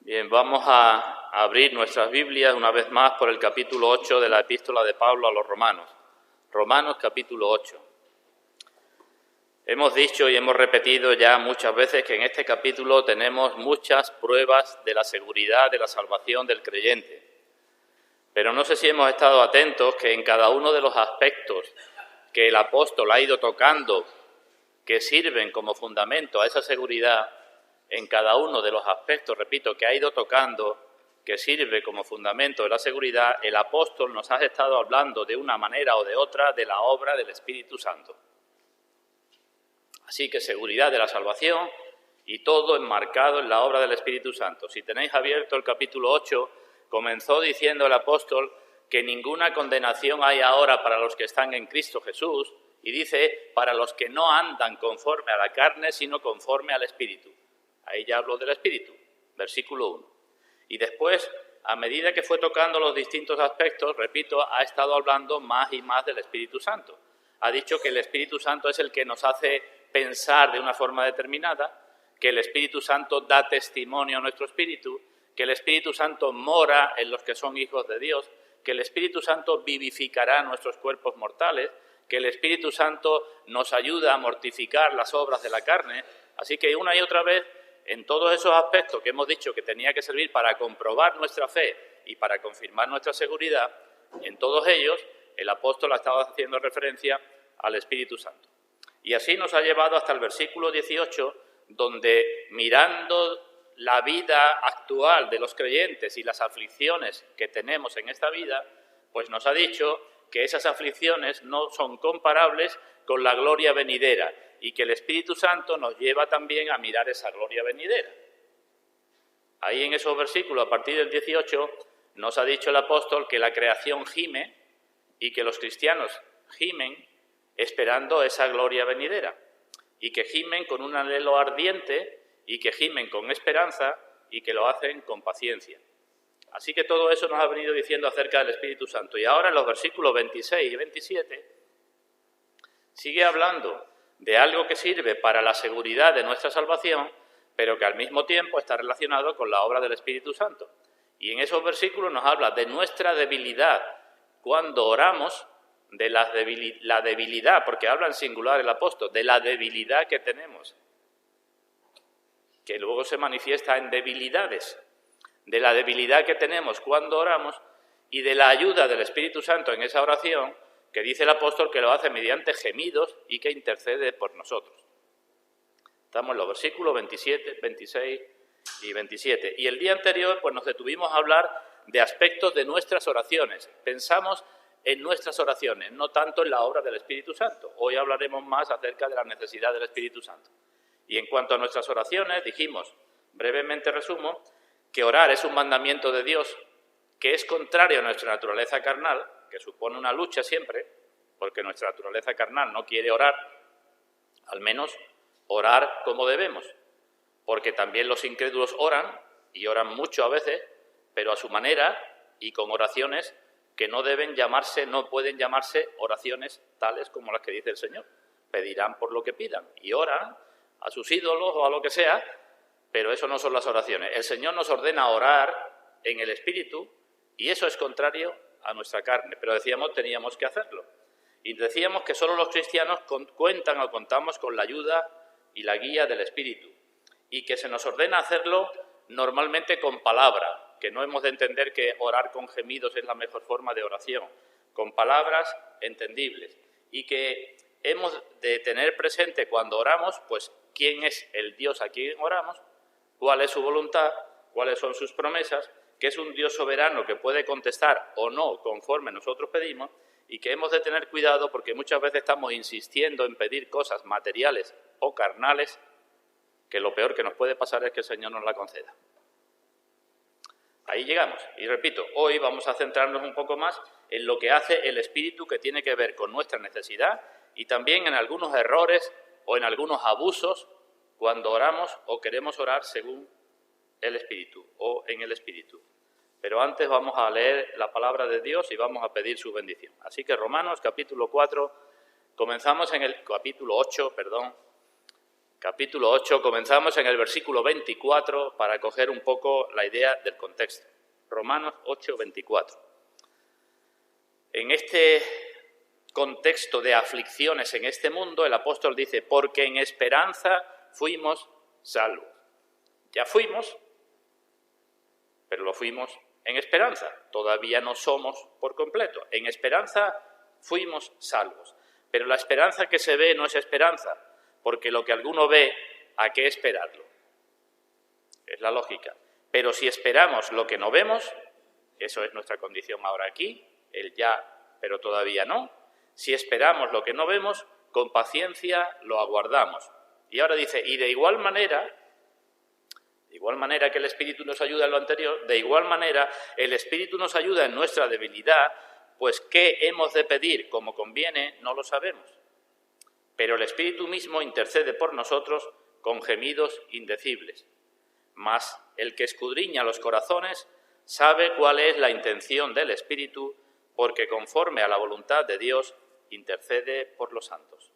Bien, vamos a abrir nuestras Biblias una vez más por el capítulo 8 de la epístola de Pablo a los Romanos. Romanos capítulo 8. Hemos dicho y hemos repetido ya muchas veces que en este capítulo tenemos muchas pruebas de la seguridad de la salvación del creyente. Pero no sé si hemos estado atentos que en cada uno de los aspectos que el apóstol ha ido tocando, que sirven como fundamento a esa seguridad, en cada uno de los aspectos, repito, que ha ido tocando, que sirve como fundamento de la seguridad, el apóstol nos ha estado hablando de una manera o de otra de la obra del Espíritu Santo. Así que seguridad de la salvación y todo enmarcado en la obra del Espíritu Santo. Si tenéis abierto el capítulo 8, comenzó diciendo el apóstol que ninguna condenación hay ahora para los que están en Cristo Jesús, y dice, para los que no andan conforme a la carne, sino conforme al Espíritu. Ahí ya hablo del Espíritu, versículo 1. Y después, a medida que fue tocando los distintos aspectos, repito, ha estado hablando más y más del Espíritu Santo. Ha dicho que el Espíritu Santo es el que nos hace pensar de una forma determinada, que el Espíritu Santo da testimonio a nuestro espíritu, que el Espíritu Santo mora en los que son hijos de Dios, que el Espíritu Santo vivificará nuestros cuerpos mortales, que el Espíritu Santo nos ayuda a mortificar las obras de la carne. Así que una y otra vez, en todos esos aspectos que hemos dicho que tenía que servir para comprobar nuestra fe y para confirmar nuestra seguridad, en todos ellos el apóstol ha estado haciendo referencia al Espíritu Santo. Y así nos ha llevado hasta el versículo 18, donde mirando la vida actual de los creyentes y las aflicciones que tenemos en esta vida, pues nos ha dicho que esas aflicciones no son comparables con la gloria venidera y que el Espíritu Santo nos lleva también a mirar esa gloria venidera. Ahí en esos versículos, a partir del 18, nos ha dicho el apóstol que la creación gime y que los cristianos gimen esperando esa gloria venidera y que gimen con un anhelo ardiente y que gimen con esperanza y que lo hacen con paciencia. Así que todo eso nos ha venido diciendo acerca del Espíritu Santo. Y ahora en los versículos 26 y 27 sigue hablando de algo que sirve para la seguridad de nuestra salvación, pero que al mismo tiempo está relacionado con la obra del Espíritu Santo. Y en esos versículos nos habla de nuestra debilidad cuando oramos, de la debilidad, porque habla en singular el apóstol, de la debilidad que tenemos, que luego se manifiesta en debilidades, de la debilidad que tenemos cuando oramos y de la ayuda del Espíritu Santo en esa oración, que dice el apóstol que lo hace mediante gemidos y que intercede por nosotros. Estamos en los versículos 27, 26 y 27. Y el día anterior pues nos detuvimos a hablar de aspectos de nuestras oraciones. Pensamos en nuestras oraciones, no tanto en la obra del Espíritu Santo. Hoy hablaremos más acerca de la necesidad del Espíritu Santo. Y en cuanto a nuestras oraciones, dijimos, brevemente resumo, que orar es un mandamiento de Dios que es contrario a nuestra naturaleza carnal, que supone una lucha siempre, porque nuestra naturaleza carnal no quiere orar, al menos orar como debemos, porque también los incrédulos oran, y oran mucho a veces, pero a su manera y con oraciones que no deben llamarse, no pueden llamarse oraciones tales como las que dice el Señor. Pedirán por lo que pidan y oran a sus ídolos o a lo que sea, pero eso no son las oraciones. El Señor nos ordena orar en el Espíritu y eso es contrario a nuestra carne, pero decíamos teníamos que hacerlo. Y decíamos que solo los cristianos cuentan o contamos con la ayuda y la guía del Espíritu y que se nos ordena hacerlo normalmente con palabra, que no hemos de entender que orar con gemidos es la mejor forma de oración, con palabras entendibles y que hemos de tener presente cuando oramos, pues quién es el Dios a quien oramos, cuál es su voluntad, cuáles son sus promesas, que es un Dios soberano que puede contestar o no conforme nosotros pedimos y que hemos de tener cuidado porque muchas veces estamos insistiendo en pedir cosas materiales o carnales que lo peor que nos puede pasar es que el Señor nos la conceda. Ahí llegamos. Y repito, hoy vamos a centrarnos un poco más en lo que hace el Espíritu que tiene que ver con nuestra necesidad y también en algunos errores o en algunos abusos cuando oramos o queremos orar según el Espíritu o en el Espíritu. Pero antes vamos a leer la palabra de Dios y vamos a pedir su bendición. Así que Romanos capítulo 4, comenzamos en el capítulo 8, capítulo 8, comenzamos en el versículo 24 para coger un poco la idea del contexto. Romanos 8, 24. En este contexto de aflicciones en este mundo, el apóstol dice, porque en esperanza fuimos salvos. Ya fuimos, pero lo fuimos en esperanza. Todavía no somos por completo. En esperanza fuimos salvos. Pero la esperanza que se ve no es esperanza, porque lo que alguno ve, ¿a qué esperarlo? Es la lógica. Pero si esperamos lo que no vemos, eso es nuestra condición ahora aquí, el ya, pero todavía no. Si esperamos lo que no vemos, con paciencia lo aguardamos. Y ahora dice, y de igual manera que el Espíritu nos ayuda en lo anterior, de igual manera el Espíritu nos ayuda en nuestra debilidad, pues qué hemos de pedir como conviene no lo sabemos. Pero el Espíritu mismo intercede por nosotros con gemidos indecibles. Mas el que escudriña los corazones sabe cuál es la intención del Espíritu, porque conforme a la voluntad de Dios intercede por los santos.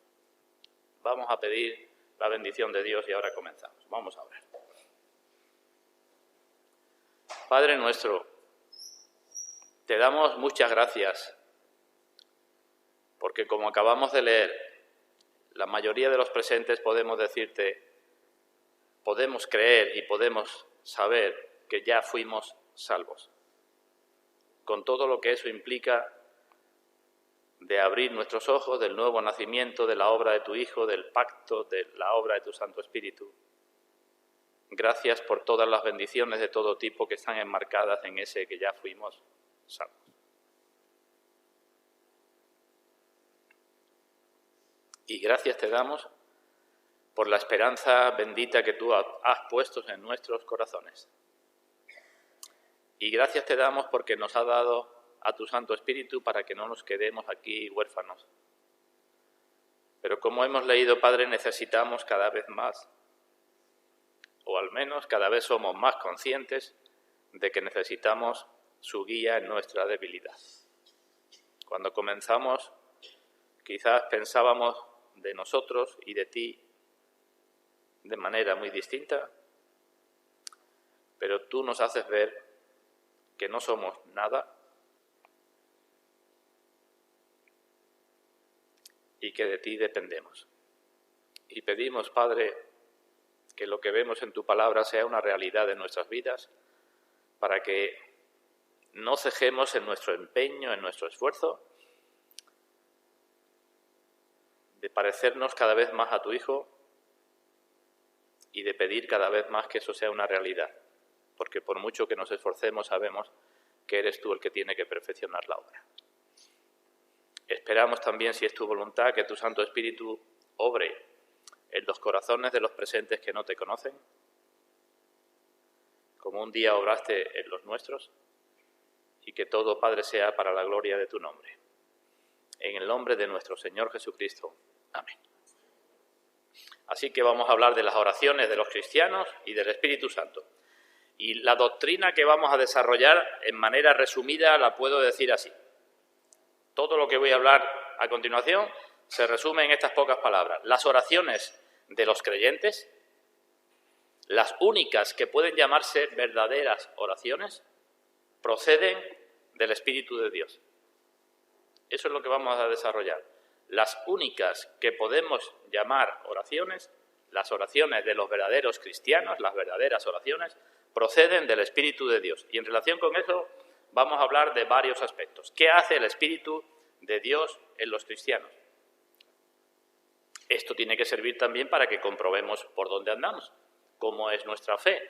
Vamos a pedir la bendición de Dios y ahora comenzamos. Vamos a orar. Padre nuestro, te damos muchas gracias, porque como acabamos de leer, la mayoría de los presentes podemos decirte, podemos creer y podemos saber que ya fuimos salvos. Con todo lo que eso implica de abrir nuestros ojos, del nuevo nacimiento, de la obra de tu Hijo, del pacto, de la obra de tu Santo Espíritu. Gracias por todas las bendiciones de todo tipo que están enmarcadas en ese que ya fuimos salvos. Y gracias te damos por la esperanza bendita que tú has puesto en nuestros corazones. Y gracias te damos porque nos ha dado a tu Santo Espíritu para que no nos quedemos aquí huérfanos. Pero como hemos leído, Padre, necesitamos cada vez más, o al menos cada vez somos más conscientes de que necesitamos su guía en nuestra debilidad. Cuando comenzamos, quizás pensábamos de nosotros y de ti de manera muy distinta, pero tú nos haces ver que no somos nada y que de ti dependemos. Y pedimos, Padre, que lo que vemos en tu palabra sea una realidad de nuestras vidas, para que no cejemos en nuestro empeño, en nuestro esfuerzo, de parecernos cada vez más a tu Hijo y de pedir cada vez más que eso sea una realidad, porque por mucho que nos esforcemos sabemos que eres tú el que tiene que perfeccionar la obra. Esperamos también, si es tu voluntad, que tu Santo Espíritu obre en los corazones de los presentes que no te conocen, como un día obraste en los nuestros, y que todo, Padre, sea para la gloria de tu nombre. En el nombre de nuestro Señor Jesucristo. Amén. Así que vamos a hablar de las oraciones de los cristianos y del Espíritu Santo. Y la doctrina que vamos a desarrollar en manera resumida la puedo decir así. Todo lo que voy a hablar a continuación se resume en estas pocas palabras. Las oraciones de los creyentes, las únicas que pueden llamarse verdaderas oraciones, proceden del Espíritu de Dios. Eso es lo que vamos a desarrollar. Las únicas que podemos llamar oraciones, las oraciones de los verdaderos cristianos, las verdaderas oraciones, proceden del Espíritu de Dios. Y en relación con eso vamos a hablar de varios aspectos. ¿Qué hace el Espíritu de Dios en los cristianos? Esto tiene que servir también para que comprobemos por dónde andamos, cómo es nuestra fe,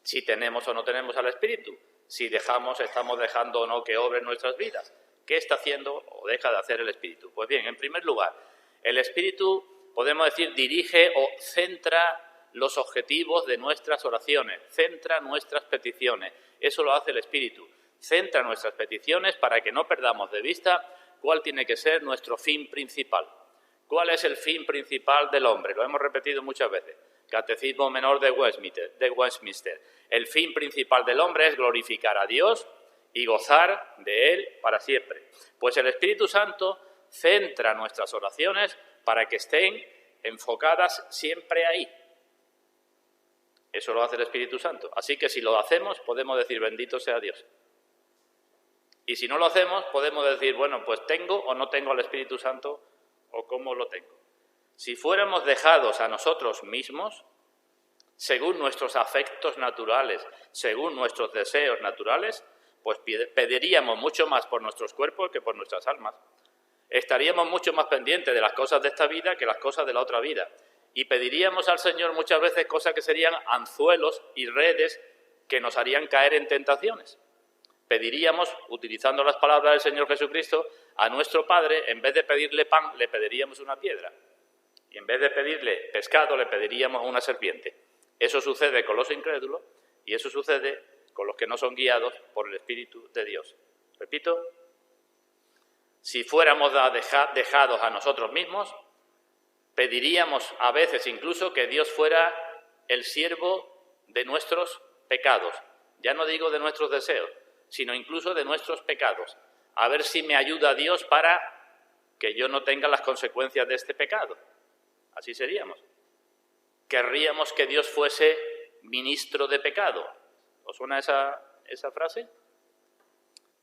si tenemos o no tenemos al Espíritu, si estamos dejando o no que obre en nuestras vidas. ¿Qué está haciendo o deja de hacer el Espíritu? Pues bien, en primer lugar, el Espíritu, podemos decir, dirige o centra los objetivos de nuestras oraciones, centra nuestras peticiones. Eso lo hace el Espíritu. Centra nuestras peticiones para que no perdamos de vista cuál tiene que ser nuestro fin principal. ¿Cuál es el fin principal del hombre? Lo hemos repetido muchas veces. Catecismo Menor de Westminster. El fin principal del hombre es glorificar a Dios y gozar de Él para siempre. Pues el Espíritu Santo centra nuestras oraciones para que estén enfocadas siempre ahí. Eso lo hace el Espíritu Santo. Así que si lo hacemos, podemos decir bendito sea Dios. Y si no lo hacemos, podemos decir, bueno, pues tengo o no tengo al Espíritu Santo, o cómo lo tengo. Si fuéramos dejados a nosotros mismos, según nuestros afectos naturales, según nuestros deseos naturales, pues pediríamos mucho más por nuestros cuerpos que por nuestras almas. Estaríamos mucho más pendientes de las cosas de esta vida que las cosas de la otra vida. Y pediríamos al Señor muchas veces cosas que serían anzuelos y redes que nos harían caer en tentaciones. Pediríamos, utilizando las palabras del Señor Jesucristo, a nuestro Padre, en vez de pedirle pan, le pediríamos una piedra. Y en vez de pedirle pescado, le pediríamos una serpiente. Eso sucede con los incrédulos y eso sucede con los que no son guiados por el Espíritu de Dios. Repito, si fuéramos dejados a nosotros mismos, pediríamos a veces incluso que Dios fuera el siervo de nuestros pecados. Ya no digo de nuestros deseos, sino incluso de nuestros pecados. A ver si me ayuda Dios para que yo no tenga las consecuencias de este pecado. Así seríamos. Querríamos que Dios fuese ministro de pecado. ¿Os suena esa frase?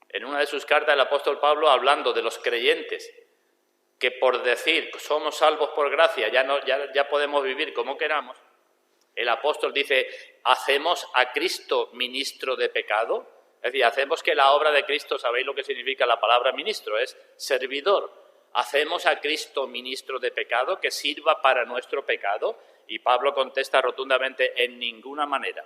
En una de sus cartas el apóstol Pablo, hablando de los creyentes, que por decir somos salvos por gracia, ya podemos vivir como queramos, el apóstol dice, ¿hacemos a Cristo ministro de pecado? Es decir, hacemos que la obra de Cristo, ¿sabéis lo que significa la palabra ministro? Es servidor. ¿Hacemos a Cristo ministro de pecado que sirva para nuestro pecado? Y Pablo contesta rotundamente, en ninguna manera.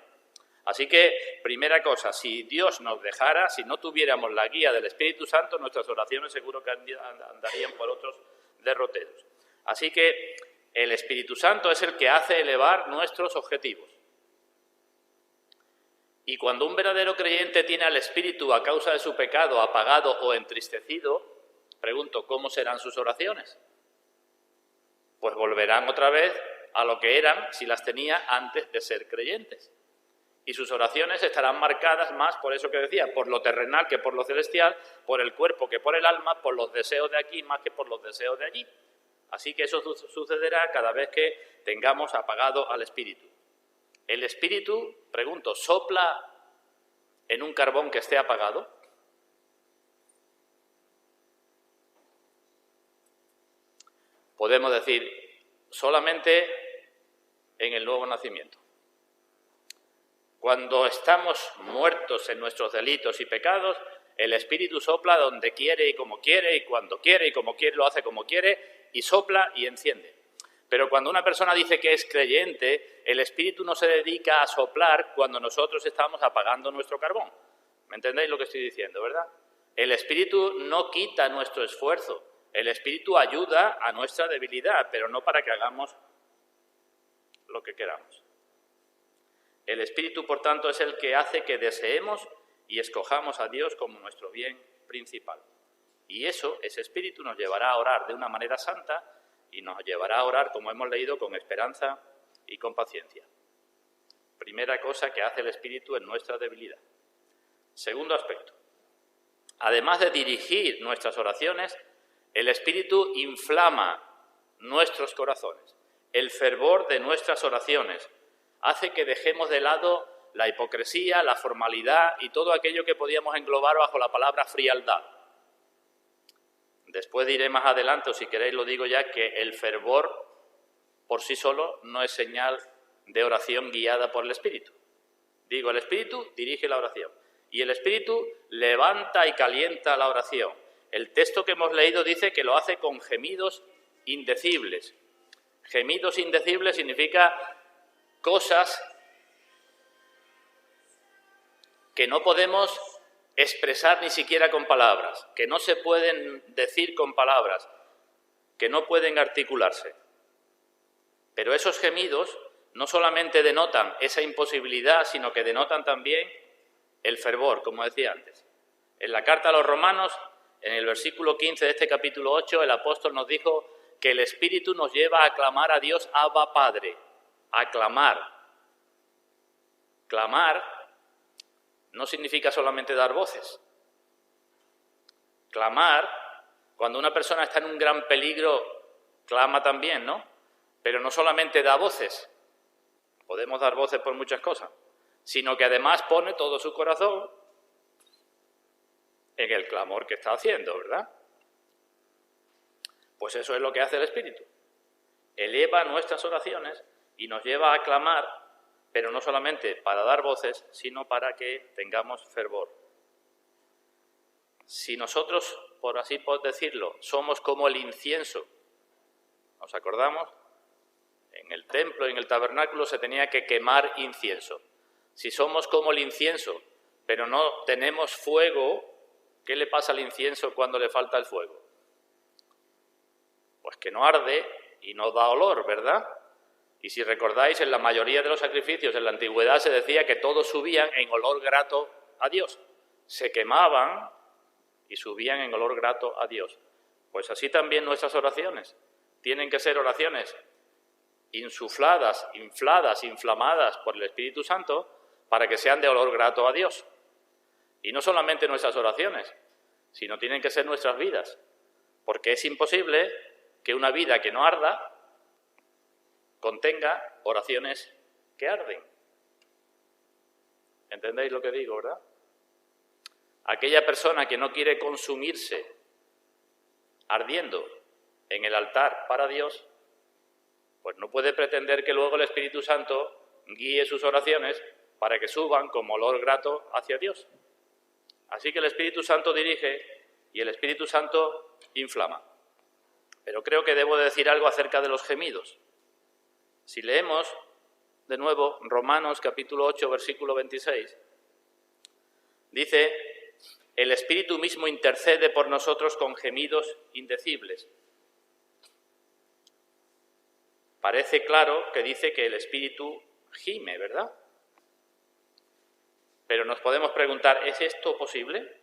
Así que, primera cosa, si Dios nos dejara, si no tuviéramos la guía del Espíritu Santo, nuestras oraciones seguro que andarían por otros derroteros. Así que el Espíritu Santo es el que hace elevar nuestros objetivos. Y cuando un verdadero creyente tiene al Espíritu a causa de su pecado apagado o entristecido, pregunto, ¿cómo serán sus oraciones? Pues volverán otra vez a lo que eran si las tenía antes de ser creyentes. Y sus oraciones estarán marcadas más por eso que decía, por lo terrenal que por lo celestial, por el cuerpo que por el alma, por los deseos de aquí más que por los deseos de allí. Así que eso sucederá cada vez que tengamos apagado al Espíritu. El Espíritu, pregunto, ¿sopla en un carbón que esté apagado? Podemos decir, solamente en el nuevo nacimiento. Cuando estamos muertos en nuestros delitos y pecados, el Espíritu sopla donde quiere y como quiere, y cuando quiere y como quiere, lo hace como quiere, y sopla y enciende. Pero cuando una persona dice que es creyente, el Espíritu no se dedica a soplar cuando nosotros estamos apagando nuestro carbón. ¿Me entendéis lo que estoy diciendo, verdad? El Espíritu no quita nuestro esfuerzo. El Espíritu ayuda a nuestra debilidad, pero no para que hagamos lo que queramos. El Espíritu, por tanto, es el que hace que deseemos y escojamos a Dios como nuestro bien principal. Y ese Espíritu nos llevará a orar de una manera santa y nos llevará a orar, como hemos leído, con esperanza y con paciencia. Primera cosa que hace el Espíritu en nuestra debilidad. Segundo aspecto. Además de dirigir nuestras oraciones, el Espíritu inflama nuestros corazones. El fervor de nuestras oraciones hace que dejemos de lado la hipocresía, la formalidad y todo aquello que podíamos englobar bajo la palabra frialdad. Después diré más adelante, o si queréis lo digo ya, que el fervor por sí solo no es señal de oración guiada por el Espíritu. Digo, el Espíritu dirige la oración y el Espíritu levanta y calienta la oración. El texto que hemos leído dice que lo hace con gemidos indecibles. Gemidos indecibles significa cosas que no podemos expresar ni siquiera con palabras, que no se pueden decir con palabras, que no pueden articularse. Pero esos gemidos no solamente denotan esa imposibilidad, sino que denotan también el fervor, como decía antes. En la carta a los Romanos, en el versículo 15 de este capítulo 8, el apóstol nos dijo que el Espíritu nos lleva a clamar a Dios, Abba Padre, a clamar. Clamar no significa solamente dar voces. Clamar, cuando una persona está en un gran peligro, clama también, ¿no? Pero no solamente da voces, podemos dar voces por muchas cosas, sino que además pone todo su corazón en el clamor que está haciendo, ¿verdad? Pues eso es lo que hace el Espíritu. Eleva nuestras oraciones y nos lleva a clamar, pero no solamente para dar voces, sino para que tengamos fervor. Si nosotros, por así decirlo, somos como el incienso, ¿nos acordamos? En el templo, en el tabernáculo, se tenía que quemar incienso. Si somos como el incienso, pero no tenemos fuego, ¿qué le pasa al incienso cuando le falta el fuego? Pues que no arde y no da olor, ¿verdad? Y si recordáis, en la mayoría de los sacrificios en la antigüedad se decía que todos subían en olor grato a Dios. Se quemaban y subían en olor grato a Dios. Pues así también nuestras oraciones. Tienen que ser oraciones insufladas, infladas, inflamadas por el Espíritu Santo para que sean de olor grato a Dios. Y no solamente nuestras oraciones, sino tienen que ser nuestras vidas. Porque es imposible que una vida que no arda contenga oraciones que arden. ¿Entendéis lo que digo, verdad? Aquella persona que no quiere consumirse ardiendo en el altar para Dios, pues no puede pretender que luego el Espíritu Santo guíe sus oraciones para que suban como olor grato hacia Dios. Así que el Espíritu Santo dirige y el Espíritu Santo inflama. Pero creo que debo decir algo acerca de los gemidos. Si leemos de nuevo Romanos capítulo 8, versículo 26, dice: el Espíritu mismo intercede por nosotros con gemidos indecibles. Parece claro que dice que el Espíritu gime, ¿verdad? Pero nos podemos preguntar, ¿es esto posible?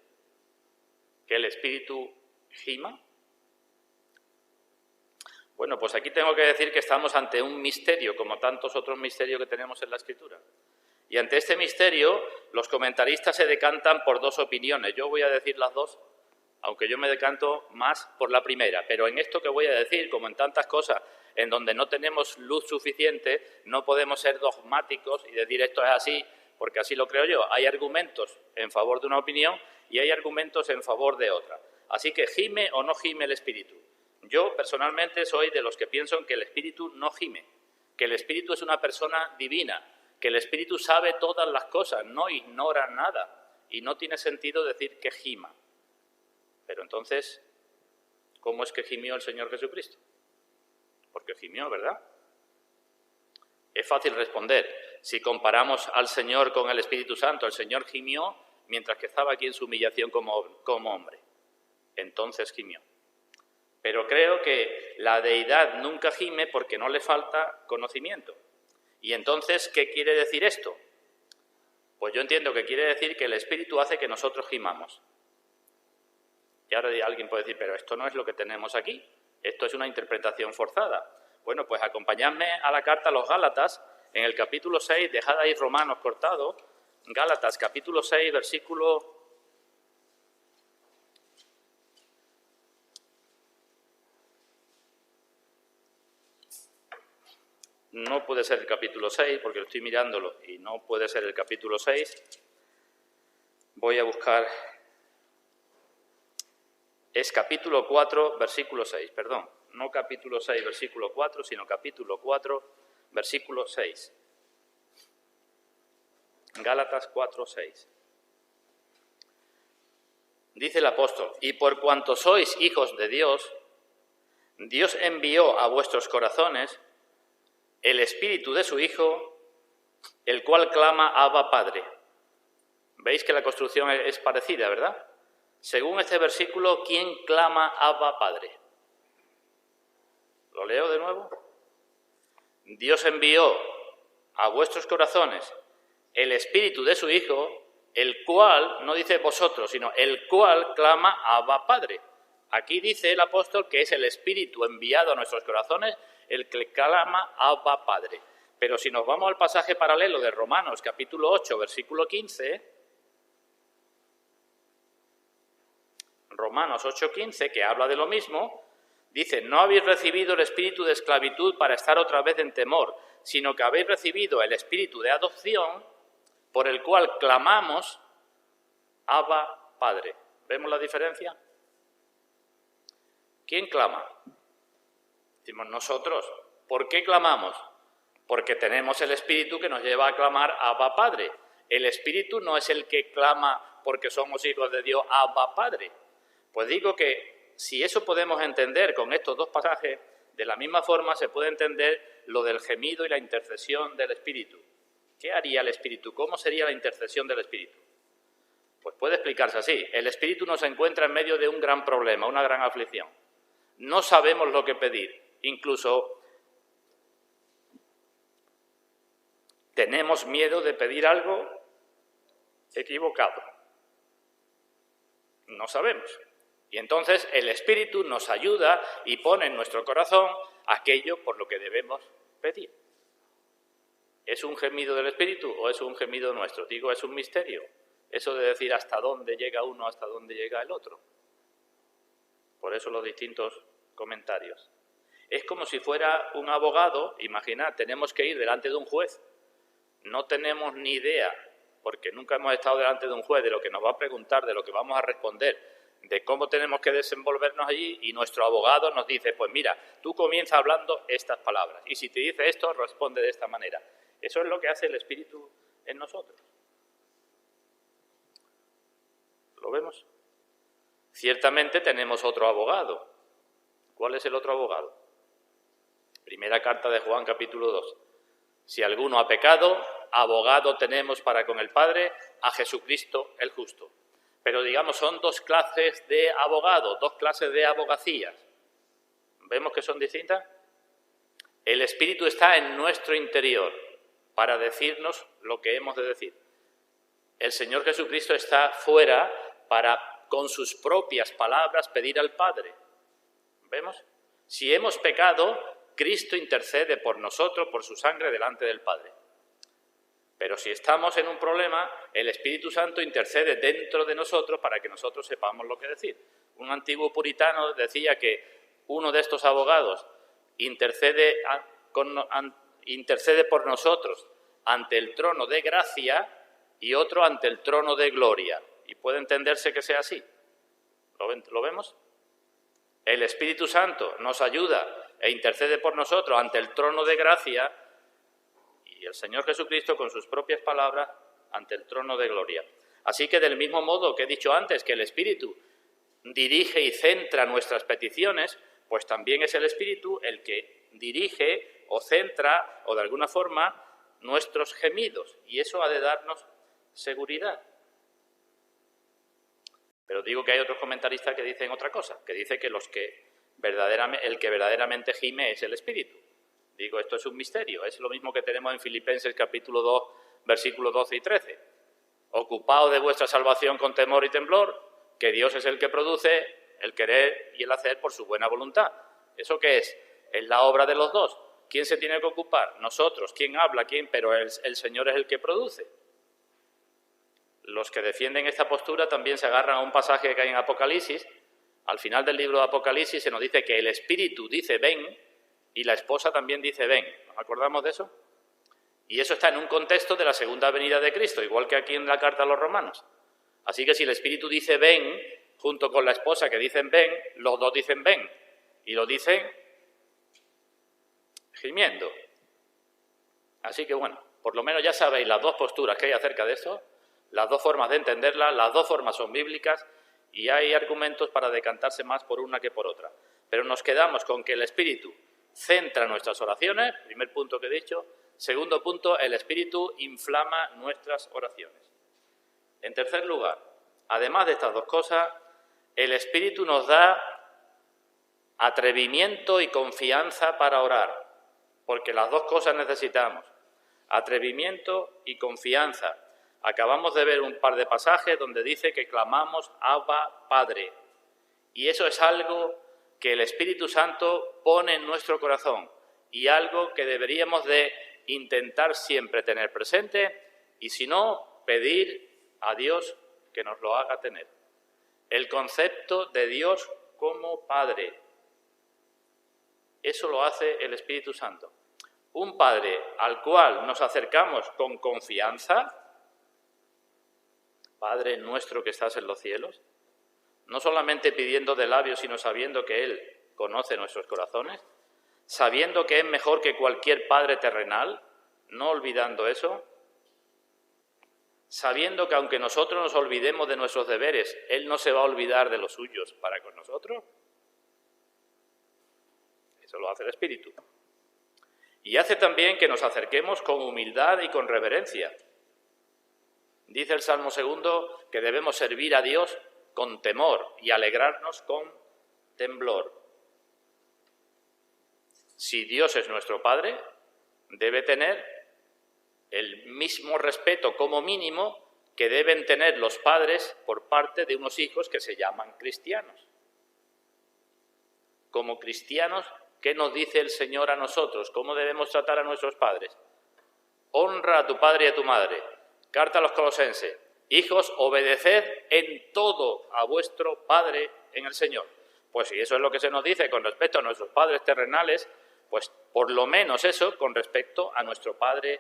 ¿Que el Espíritu gima? Bueno, pues aquí tengo que decir que estamos ante un misterio, como tantos otros misterios que tenemos en la Escritura. Y ante este misterio, los comentaristas se decantan por dos opiniones. Yo voy a decir las dos, aunque yo me decanto más por la primera. Pero en esto que voy a decir, como en tantas cosas en donde no tenemos luz suficiente, no podemos ser dogmáticos y decir esto es así, porque así lo creo yo. Hay argumentos en favor de una opinión y hay argumentos en favor de otra. Así que, ¿gime o no gime el Espíritu? Yo, personalmente, soy de los que piensan que el Espíritu no gime, que el Espíritu es una persona divina, que el Espíritu sabe todas las cosas, no ignora nada, y no tiene sentido decir que gima. Pero entonces, ¿cómo es que gimió el Señor Jesucristo? Porque gimió, ¿verdad? Es fácil responder. Si comparamos al Señor con el Espíritu Santo, el Señor gimió mientras que estaba aquí en su humillación como hombre. Entonces gimió. Pero creo que la deidad nunca gime porque no le falta conocimiento. Y entonces, ¿qué quiere decir esto? Pues yo entiendo que quiere decir que el Espíritu hace que nosotros gimamos. Y ahora alguien puede decir, pero esto no es lo que tenemos aquí. Esto es una interpretación forzada. Bueno, pues acompañadme a la carta a los Gálatas, en el capítulo 6, dejad ahí Romanos cortado, Gálatas capítulo 6, versículo... No puede ser el capítulo 6, porque lo estoy mirándolo y no puede ser el capítulo 6. Voy a buscar... Es capítulo 4, versículo 6, perdón. No capítulo 6, versículo 4, sino capítulo 4, versículo 6. Gálatas 4, 6. Dice el apóstol: y por cuanto sois hijos de Dios, Dios envió a vuestros corazones el Espíritu de su Hijo, el cual clama Abba Padre. Veis que la construcción es parecida, ¿verdad? Según este versículo, ¿quién clama Abba Padre? ¿Lo leo de nuevo? Dios envió a vuestros corazones el Espíritu de su Hijo, el cual, no dice vosotros, sino el cual clama Abba Padre. Aquí dice el apóstol que es el Espíritu enviado a nuestros corazones el que clama Abba Padre. Pero si nos vamos al pasaje paralelo de Romanos, capítulo 8, versículo 15, Romanos 8, 15, que habla de lo mismo, Dice, no habéis recibido el espíritu de esclavitud para estar otra vez en temor, sino que habéis recibido el espíritu de adopción por el cual clamamos, Abba, Padre. ¿Vemos la diferencia? ¿Quién clama? Decimos nosotros. ¿Por qué clamamos? Porque tenemos el espíritu que nos lleva a clamar Abba, Padre. El espíritu no es el que clama porque somos hijos de Dios, Abba, Padre. Pues digo que si eso podemos entender con estos dos pasajes, de la misma forma se puede entender lo del gemido y la intercesión del Espíritu. ¿Qué haría el Espíritu? ¿Cómo sería la intercesión del Espíritu? Pues puede explicarse así. El Espíritu nos encuentra en medio de un gran problema, una gran aflicción. No sabemos lo que pedir. Incluso tenemos miedo de pedir algo equivocado. No sabemos. Y entonces el Espíritu nos ayuda y pone en nuestro corazón aquello por lo que debemos pedir. ¿Es un gemido del Espíritu o es un gemido nuestro? Digo, es un misterio. Eso de decir hasta dónde llega uno, hasta dónde llega el otro. Por eso los distintos comentarios. Es como si fuera un abogado, imaginad, tenemos que ir delante de un juez. No tenemos ni idea, porque nunca hemos estado delante de un juez, de lo que nos va a preguntar, de lo que vamos a responder, de cómo tenemos que desenvolvernos allí, y nuestro abogado nos dice, pues mira, tú comienza hablando estas palabras, y si te dice esto, responde de esta manera. Eso es lo que hace el Espíritu en nosotros. ¿Lo vemos? Ciertamente tenemos otro abogado. ¿Cuál es el otro abogado? Primera carta de Juan, capítulo 2. Si alguno ha pecado, abogado tenemos para con el Padre, a Jesucristo el justo. Pero digamos, son dos clases de abogado, dos clases de abogacías. ¿Vemos que son distintas? El Espíritu está en nuestro interior para decirnos lo que hemos de decir. El Señor Jesucristo está fuera para, con sus propias palabras, pedir al Padre. ¿Vemos? Si hemos pecado, Cristo intercede por nosotros, por su sangre, delante del Padre. Pero si estamos en un problema, el Espíritu Santo intercede dentro de nosotros para que nosotros sepamos lo que decir. Un antiguo puritano decía que uno de estos abogados intercede por nosotros ante el trono de gracia y otro ante el trono de gloria. Y puede entenderse que sea así. ¿Lo vemos? El Espíritu Santo nos ayuda e intercede por nosotros ante el trono de gracia, y el Señor Jesucristo con sus propias palabras ante el trono de gloria. Así que del mismo modo que he dicho antes que el Espíritu dirige y centra nuestras peticiones, pues también es el Espíritu el que dirige o centra o de alguna forma nuestros gemidos, y eso ha de darnos seguridad. Pero digo que hay otros comentaristas que dicen otra cosa, que dice que el que verdaderamente gime es el Espíritu. Digo, esto es un misterio, es lo mismo que tenemos en Filipenses capítulo 2, versículos 12 y 13. Ocupaos de vuestra salvación con temor y temblor, que Dios es el que produce el querer y el hacer por su buena voluntad. ¿Eso qué es? Es la obra de los dos. ¿Quién se tiene que ocupar? Nosotros. ¿Quién habla? ¿Quién? Pero el Señor es el que produce. Los que defienden esta postura también se agarran a un pasaje que hay en Apocalipsis. Al final del libro de Apocalipsis se nos dice que el Espíritu dice ven y la esposa también dice ven. ¿Nos acordamos de eso? Y eso está en un contexto de la segunda venida de Cristo, igual que aquí en la carta a los romanos. Así que si el Espíritu dice ven, junto con la esposa que dicen ven, los dos dicen ven. Y lo dicen gimiendo. Así que bueno, por lo menos ya sabéis las dos posturas que hay acerca de esto, las dos formas de entenderla, las dos formas son bíblicas y hay argumentos para decantarse más por una que por otra. Pero nos quedamos con que el Espíritu centra nuestras oraciones, primer punto que he dicho. Segundo punto, el Espíritu inflama nuestras oraciones. En tercer lugar, además de estas dos cosas, el Espíritu nos da atrevimiento y confianza para orar, porque las dos cosas necesitamos, atrevimiento y confianza. Acabamos de ver un par de pasajes donde dice que clamamos Abba, Padre, y eso es algo que el Espíritu Santo pone en nuestro corazón y algo que deberíamos de intentar siempre tener presente y si no, pedir a Dios que nos lo haga tener. El concepto de Dios como Padre. Eso lo hace el Espíritu Santo. Un Padre al cual nos acercamos con confianza, Padre nuestro que estás en los cielos, no solamente pidiendo de labios, sino sabiendo que Él conoce nuestros corazones, sabiendo que es mejor que cualquier padre terrenal, no olvidando eso, sabiendo que aunque nosotros nos olvidemos de nuestros deberes, Él no se va a olvidar de los suyos para con nosotros. Eso lo hace el Espíritu. Y hace también que nos acerquemos con humildad y con reverencia. Dice el Salmo 2 que debemos servir a Dios con temor y alegrarnos con temblor. Si Dios es nuestro Padre, debe tener el mismo respeto como mínimo que deben tener los padres por parte de unos hijos que se llaman cristianos. Como cristianos, ¿qué nos dice el Señor a nosotros? ¿Cómo debemos tratar a nuestros padres? Honra a tu padre y a tu madre. Carta a los Colosenses. Hijos, obedeced en todo a vuestro Padre en el Señor. Pues si eso es lo que se nos dice con respecto a nuestros padres terrenales, pues por lo menos eso con respecto a nuestro Padre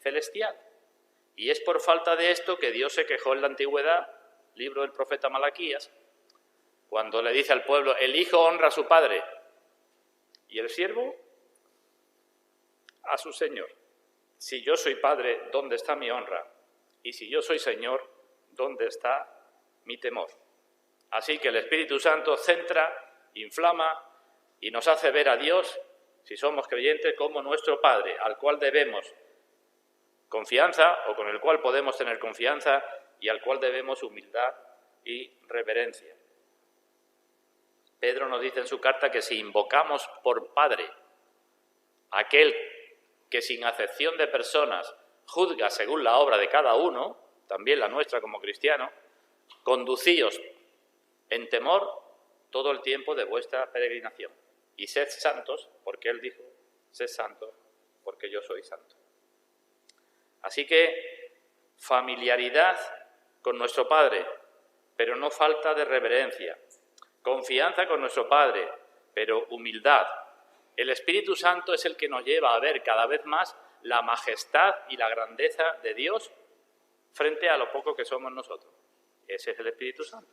celestial. Y es por falta de esto que Dios se quejó en la antigüedad, libro del profeta Malaquías, cuando le dice al pueblo, el hijo honra a su padre y el siervo a su señor. Si yo soy padre, ¿dónde está mi honra? Y si yo soy señor, ¿dónde está mi temor? Así que el Espíritu Santo centra, inflama y nos hace ver a Dios, si somos creyentes, como nuestro Padre, al cual debemos confianza o con el cual podemos tener confianza y al cual debemos humildad y reverencia. Pedro nos dice en su carta que si invocamos por Padre aquel que sin acepción de personas juzga según la obra de cada uno, también la nuestra como cristianos, conducíos en temor todo el tiempo de vuestra peregrinación. Y sed santos, porque Él dijo, sed santos, porque yo soy santo. Así que familiaridad con nuestro Padre, pero no falta de reverencia. Confianza con nuestro Padre, pero humildad. El Espíritu Santo es el que nos lleva a ver cada vez más la majestad y la grandeza de Dios frente a lo poco que somos nosotros. Ese es el Espíritu Santo.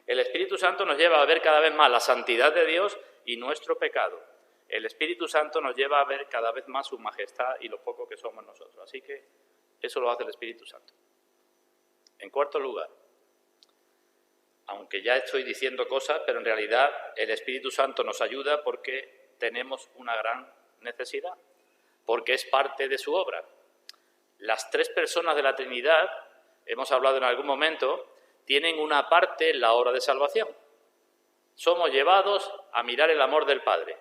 El Espíritu Santo nos lleva a ver cada vez más la santidad de Dios y nuestro pecado. El Espíritu Santo nos lleva a ver cada vez más su majestad y lo poco que somos nosotros. Así que eso lo hace el Espíritu Santo. En cuarto lugar, aunque ya estoy diciendo cosas, pero en realidad el Espíritu Santo nos ayuda porque tenemos una gran necesidad, porque es parte de su obra. Las tres personas de la Trinidad, hemos hablado en algún momento, tienen una parte en la obra de salvación. Somos llevados a mirar el amor del Padre.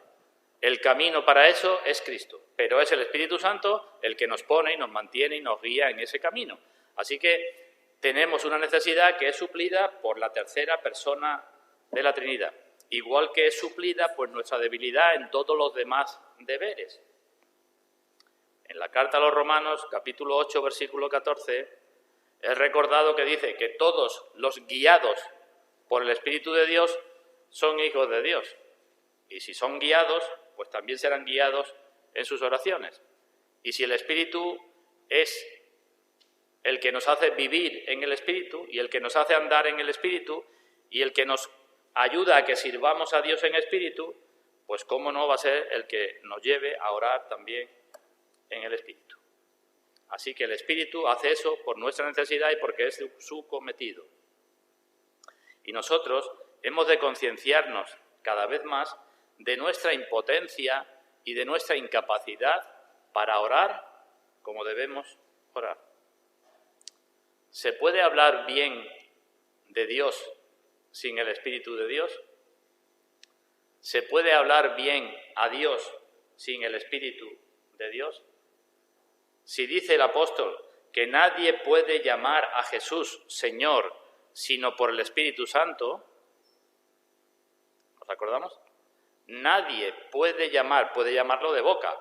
El camino para eso es Cristo, pero es el Espíritu Santo el que nos pone y nos mantiene y nos guía en ese camino. Así que tenemos una necesidad que es suplida por la tercera persona de la Trinidad, igual que es suplida por nuestra debilidad en todos los demás deberes. En la carta a los Romanos, capítulo 8, versículo 14, es recordado que dice que todos los guiados por el Espíritu de Dios son hijos de Dios. Y si son guiados, pues también serán guiados en sus oraciones. Y si el Espíritu es el que nos hace vivir en el Espíritu y el que nos hace andar en el Espíritu y el que nos ayuda a que sirvamos a Dios en Espíritu, pues cómo no va a ser el que nos lleve a orar también en el Espíritu. Así que el Espíritu hace eso por nuestra necesidad y porque es su cometido. Y nosotros hemos de concienciarnos cada vez más de nuestra impotencia y de nuestra incapacidad para orar como debemos orar. ¿Se puede hablar bien de Dios sin el Espíritu de Dios? ¿Se puede hablar bien a Dios sin el Espíritu de Dios? Si dice el apóstol que nadie puede llamar a Jesús Señor sino por el Espíritu Santo, ¿nos acordamos? Nadie puede llamarlo de boca,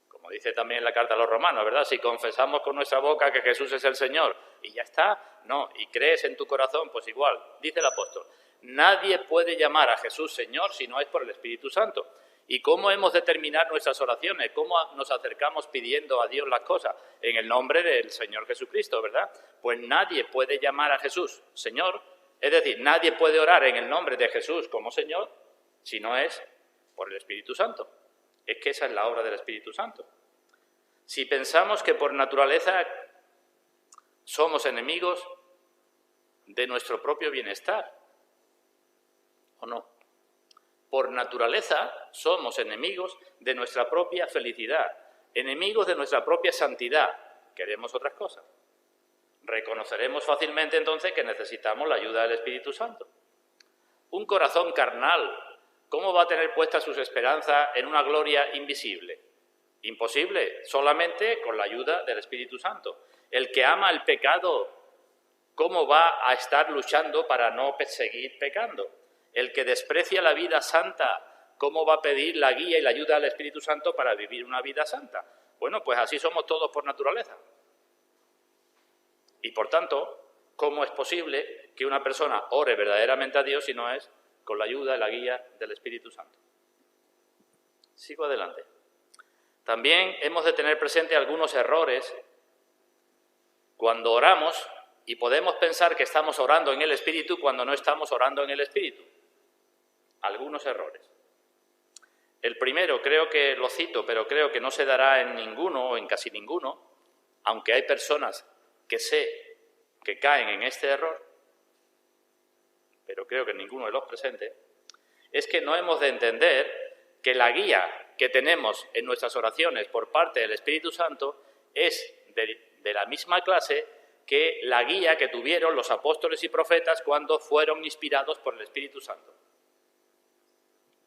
como dice también en la carta a los Romanos, ¿verdad? Si confesamos con nuestra boca que Jesús es el Señor y ya está, no, y crees en tu corazón, pues igual, dice el apóstol, nadie puede llamar a Jesús Señor si no es por el Espíritu Santo. ¿Y cómo hemos de terminar nuestras oraciones? ¿Cómo nos acercamos pidiendo a Dios las cosas? En el nombre del Señor Jesucristo, ¿verdad? Pues nadie puede llamar a Jesús Señor, es decir, nadie puede orar en el nombre de Jesús como Señor si no es por el Espíritu Santo. Es que esa es la obra del Espíritu Santo. Si pensamos que por naturaleza somos enemigos de nuestro propio bienestar, ¿o no? Por naturaleza somos enemigos de nuestra propia felicidad, enemigos de nuestra propia santidad. Queremos otras cosas. Reconoceremos fácilmente entonces que necesitamos la ayuda del Espíritu Santo. Un corazón carnal, ¿cómo va a tener puestas sus esperanzas en una gloria invisible? Imposible, solamente con la ayuda del Espíritu Santo. El que ama el pecado, ¿cómo va a estar luchando para no seguir pecando? El que desprecia la vida santa, ¿cómo va a pedir la guía y la ayuda del Espíritu Santo para vivir una vida santa? Bueno, pues así somos todos por naturaleza. Y por tanto, ¿cómo es posible que una persona ore verdaderamente a Dios si no es con la ayuda y la guía del Espíritu Santo? Sigo adelante. También hemos de tener presente algunos errores cuando oramos y podemos pensar que estamos orando en el Espíritu cuando no estamos orando en el Espíritu. Algunos errores. El primero, creo que lo cito, pero creo que no se dará en ninguno o en casi ninguno, aunque hay personas que sé que caen en este error, pero creo que ninguno de los presentes, es que no hemos de entender que la guía que tenemos en nuestras oraciones por parte del Espíritu Santo es de la misma clase que la guía que tuvieron los apóstoles y profetas cuando fueron inspirados por el Espíritu Santo.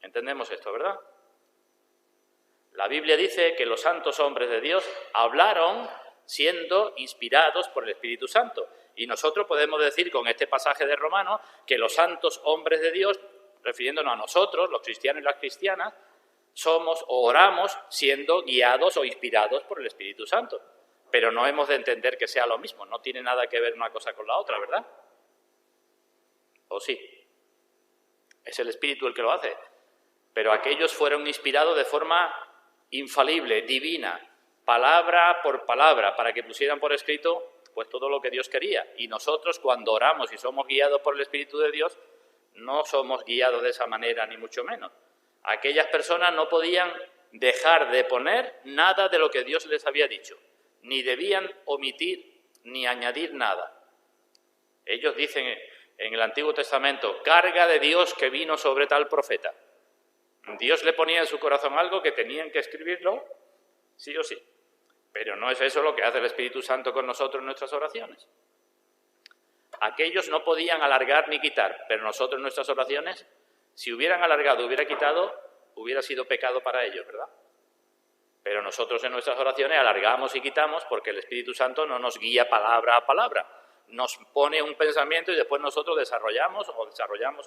¿Entendemos esto, verdad? La Biblia dice que los santos hombres de Dios hablaron siendo inspirados por el Espíritu Santo. Y nosotros podemos decir con este pasaje de Romanos que los santos hombres de Dios, refiriéndonos a nosotros, los cristianos y las cristianas, somos o oramos siendo guiados o inspirados por el Espíritu Santo. Pero no hemos de entender que sea lo mismo, no tiene nada que ver una cosa con la otra, ¿verdad? ¿O sí? Es el Espíritu el que lo hace. Pero aquellos fueron inspirados de forma infalible, divina, palabra por palabra, para que pusieran por escrito pues todo lo que Dios quería. Y nosotros, cuando oramos y somos guiados por el Espíritu de Dios, no somos guiados de esa manera, ni mucho menos. Aquellas personas no podían dejar de poner nada de lo que Dios les había dicho, ni debían omitir ni añadir nada. Ellos dicen en el Antiguo Testamento, carga de Dios que vino sobre tal profeta. Dios le ponía en su corazón algo que tenían que escribirlo, sí o sí. Pero no es eso lo que hace el Espíritu Santo con nosotros en nuestras oraciones. Aquellos no podían alargar ni quitar, pero nosotros en nuestras oraciones, si hubieran alargado, hubiera quitado, hubiera sido pecado para ellos, ¿verdad? Pero nosotros en nuestras oraciones alargamos y quitamos porque el Espíritu Santo no nos guía palabra a palabra. Nos pone un pensamiento y después nosotros desarrollamos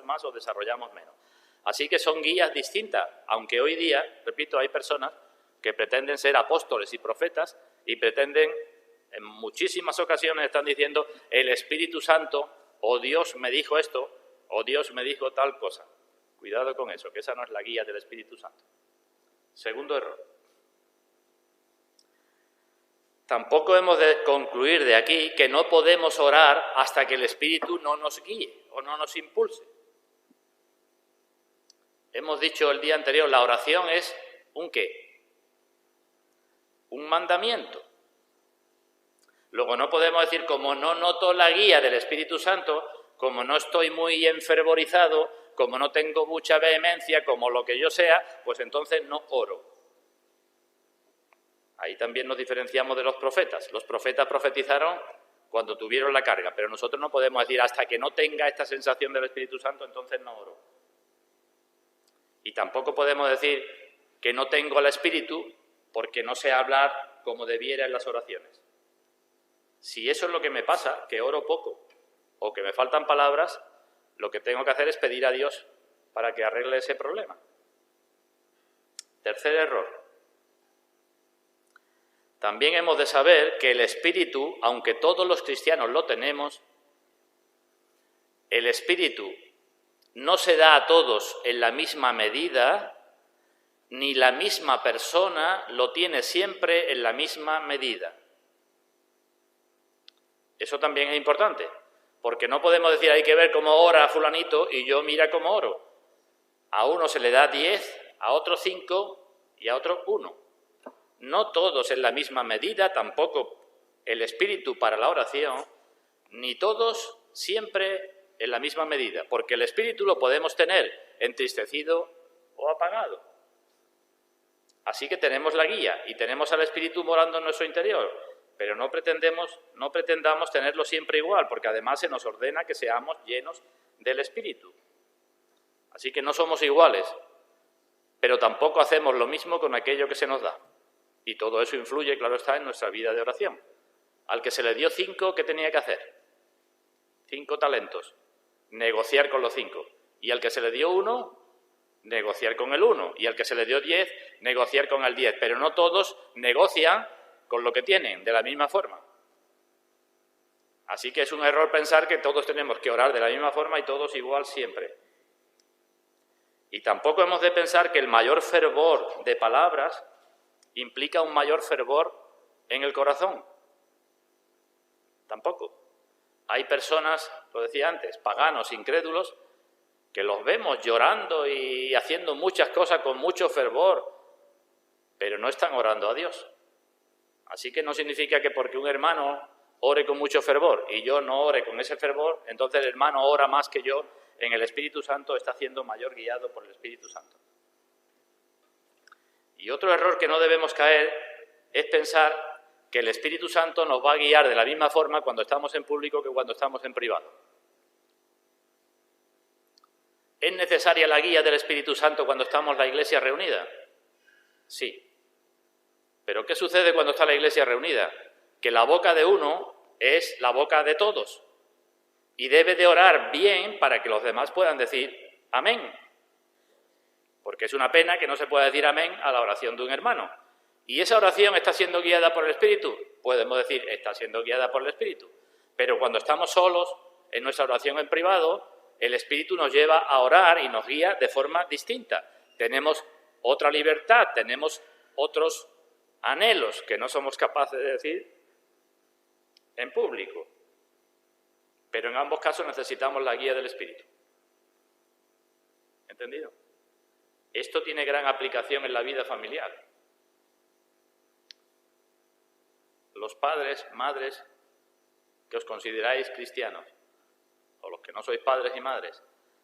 más o desarrollamos menos. Así que son guías distintas, aunque hoy día, repito, hay personas que pretenden ser apóstoles y profetas y pretenden, en muchísimas ocasiones están diciendo el Espíritu Santo, o Dios me dijo esto, o Dios me dijo tal cosa. Cuidado con eso, que esa no es la guía del Espíritu Santo. Segundo error. Tampoco hemos de concluir de aquí que no podemos orar hasta que el Espíritu no nos guíe o no nos impulse. Hemos dicho el día anterior, la oración es ¿un qué? Un mandamiento. Luego no podemos decir, como no noto la guía del Espíritu Santo, como no estoy muy enfervorizado, como no tengo mucha vehemencia, como lo que yo sea, pues entonces no oro. Ahí también nos diferenciamos de los profetas. Los profetas profetizaron cuando tuvieron la carga, pero nosotros no podemos decir hasta que no tenga esta sensación del Espíritu Santo, entonces no oro. Y tampoco podemos decir que no tengo el Espíritu porque no sé hablar como debiera en las oraciones. Si eso es lo que me pasa, que oro poco o que me faltan palabras, lo que tengo que hacer es pedir a Dios para que arregle ese problema. Tercer error. También hemos de saber que el Espíritu, aunque todos los cristianos lo tenemos, el Espíritu no se da a todos en la misma medida ni la misma persona lo tiene siempre en la misma medida. Eso también es importante, porque no podemos decir hay que ver cómo ora fulanito y yo mira cómo oro. A uno se le da 10, a otro 5 y a otro 1. No todos en la misma medida, tampoco el espíritu para la oración, ni todos siempre en la misma medida, porque el espíritu lo podemos tener entristecido o apagado. Así que tenemos la guía y tenemos al espíritu morando en nuestro interior, pero no pretendamos tenerlo siempre igual, porque además se nos ordena que seamos llenos del espíritu. Así que no somos iguales, pero tampoco hacemos lo mismo con aquello que se nos da. Y todo eso influye, claro está, en nuestra vida de oración. Al que se le dio 5, ¿qué tenía que hacer? 5 talentos, negociar con los 5. Y al que se le dio 1, negociar con el 1. Y al que se le dio 10, negociar con el 10. Pero no todos negocian con lo que tienen de la misma forma. Así que es un error pensar que todos tenemos que orar de la misma forma y todos igual siempre. Y tampoco hemos de pensar que el mayor fervor de palabras implica un mayor fervor en el corazón. Tampoco. Hay personas, lo decía antes, paganos, incrédulos, que los vemos llorando y haciendo muchas cosas con mucho fervor, pero no están orando a Dios. Así que no significa que porque un hermano ore con mucho fervor y yo no ore con ese fervor, entonces el hermano ora más que yo en el Espíritu Santo, está siendo mayor guiado por el Espíritu Santo. Y otro error que no debemos caer es pensar que el Espíritu Santo nos va a guiar de la misma forma cuando estamos en público que cuando estamos en privado. ¿Es necesaria la guía del Espíritu Santo cuando estamos en la iglesia reunida? Sí. ¿Pero qué sucede cuando está la iglesia reunida? Que la boca de uno es la boca de todos. Y debe de orar bien para que los demás puedan decir amén. Porque es una pena que no se pueda decir amén a la oración de un hermano. ¿Y esa oración está siendo guiada por el Espíritu? Podemos decir, está siendo guiada por el Espíritu. Pero cuando estamos solos, en nuestra oración en privado, el Espíritu nos lleva a orar y nos guía de forma distinta. Tenemos otra libertad, tenemos otros anhelos que no somos capaces de decir en público. Pero en ambos casos necesitamos la guía del Espíritu. ¿Entendido? Esto tiene gran aplicación en la vida familiar. Los padres, madres, que os consideráis cristianos, o los que no sois padres y madres,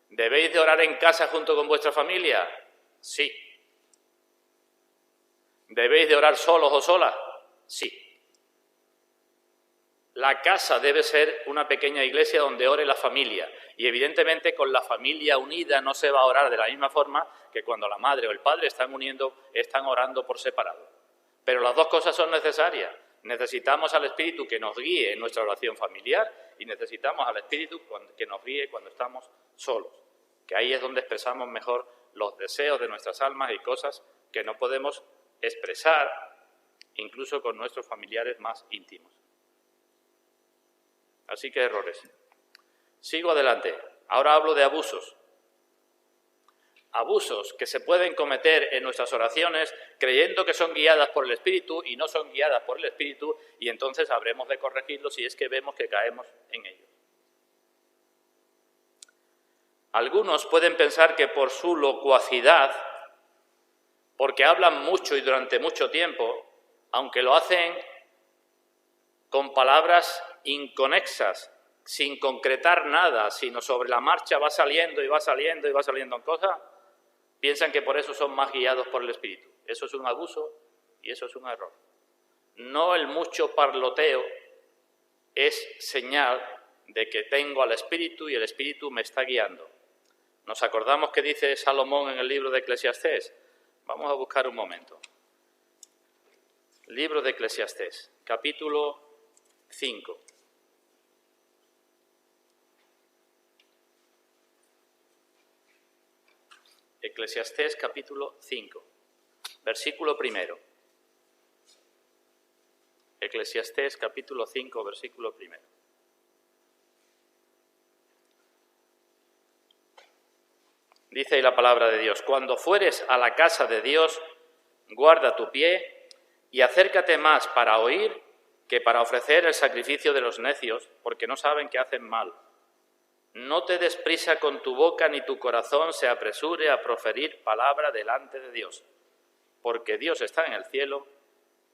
¿debéis de orar en casa junto con vuestra familia? Sí. ¿Debéis de orar solos o solas? Sí. La casa debe ser una pequeña iglesia donde ore la familia. Y evidentemente con la familia unida no se va a orar de la misma forma que cuando la madre o el padre están orando por separado. Pero las dos cosas son necesarias. Necesitamos al Espíritu que nos guíe en nuestra oración familiar y necesitamos al Espíritu que nos guíe cuando estamos solos. Que ahí es donde expresamos mejor los deseos de nuestras almas y cosas que no podemos expresar incluso con nuestros familiares más íntimos. Así que errores. Sigo adelante. Ahora hablo de abusos. Abusos que se pueden cometer en nuestras oraciones creyendo que son guiadas por el Espíritu y no son guiadas por el Espíritu, y entonces habremos de corregirlos si es que vemos que caemos en ellos. Algunos pueden pensar que por su locuacidad, porque hablan mucho y durante mucho tiempo, aunque lo hacen con palabras inconexas, sin concretar nada, sino sobre la marcha va saliendo y va saliendo y va saliendo en cosas, piensan que por eso son más guiados por el Espíritu. Eso es un abuso y eso es un error. No el mucho parloteo es señal de que tengo al Espíritu y el Espíritu me está guiando. ¿Nos acordamos que dice Salomón en el libro de Eclesiastés? Vamos a buscar un momento. Libro de Eclesiastés, capítulo 5. Eclesiastés capítulo 5, versículo 1. Eclesiastés capítulo 5, versículo 1. Dice ahí la palabra de Dios: cuando fueres a la casa de Dios, guarda tu pie y acércate más para oír que para ofrecer el sacrificio de los necios, porque no saben que hacen mal. No te des prisa con tu boca ni tu corazón se apresure a proferir palabra delante de Dios, porque Dios está en el cielo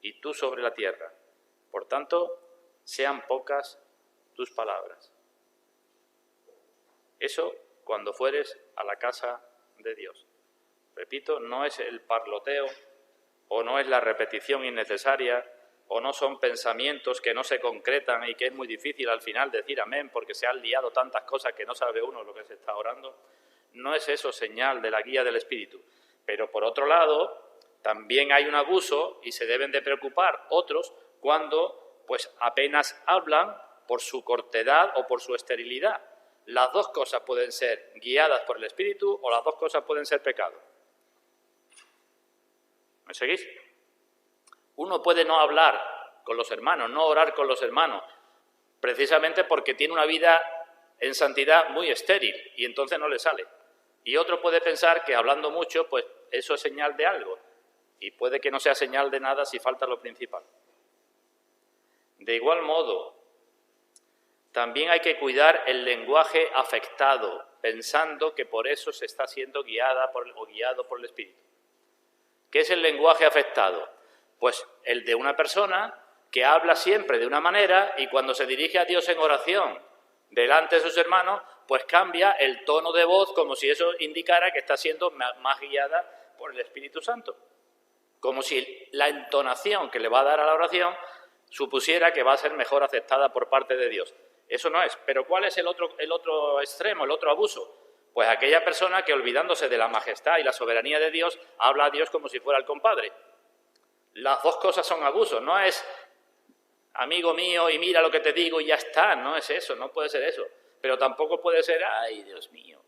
y tú sobre la tierra. Por tanto, sean pocas tus palabras. Eso cuando fueres a la casa de Dios. Repito, no es el parloteo o no es la repetición innecesaria o no son pensamientos que no se concretan y que es muy difícil al final decir amén porque se han liado tantas cosas que no sabe uno lo que se está orando. No es eso señal de la guía del Espíritu. Pero por otro lado, también hay un abuso y se deben de preocupar otros cuando pues apenas hablan por su cortedad o por su esterilidad. Las dos cosas pueden ser guiadas por el Espíritu o las dos cosas pueden ser pecado. ¿Me seguís? Uno puede no hablar con los hermanos, no orar con los hermanos, precisamente porque tiene una vida en santidad muy estéril y entonces no le sale. Y otro puede pensar que hablando mucho, pues eso es señal de algo y puede que no sea señal de nada si falta lo principal. De igual modo, también hay que cuidar el lenguaje afectado, pensando que por eso se está siendo guiado por el Espíritu. ¿Qué es el lenguaje afectado? Pues el de una persona que habla siempre de una manera y cuando se dirige a Dios en oración delante de sus hermanos, pues cambia el tono de voz como si eso indicara que está siendo más guiada por el Espíritu Santo. Como si la entonación que le va a dar a la oración supusiera que va a ser mejor aceptada por parte de Dios. Eso no es. Pero ¿cuál es el otro extremo, el otro abuso? Pues aquella persona que olvidándose de la majestad y la soberanía de Dios, habla a Dios como si fuera el compadre. Las dos cosas son abusos, no es amigo mío y mira lo que te digo y ya está, no es eso, no puede ser eso. Pero tampoco puede ser, ay Dios mío,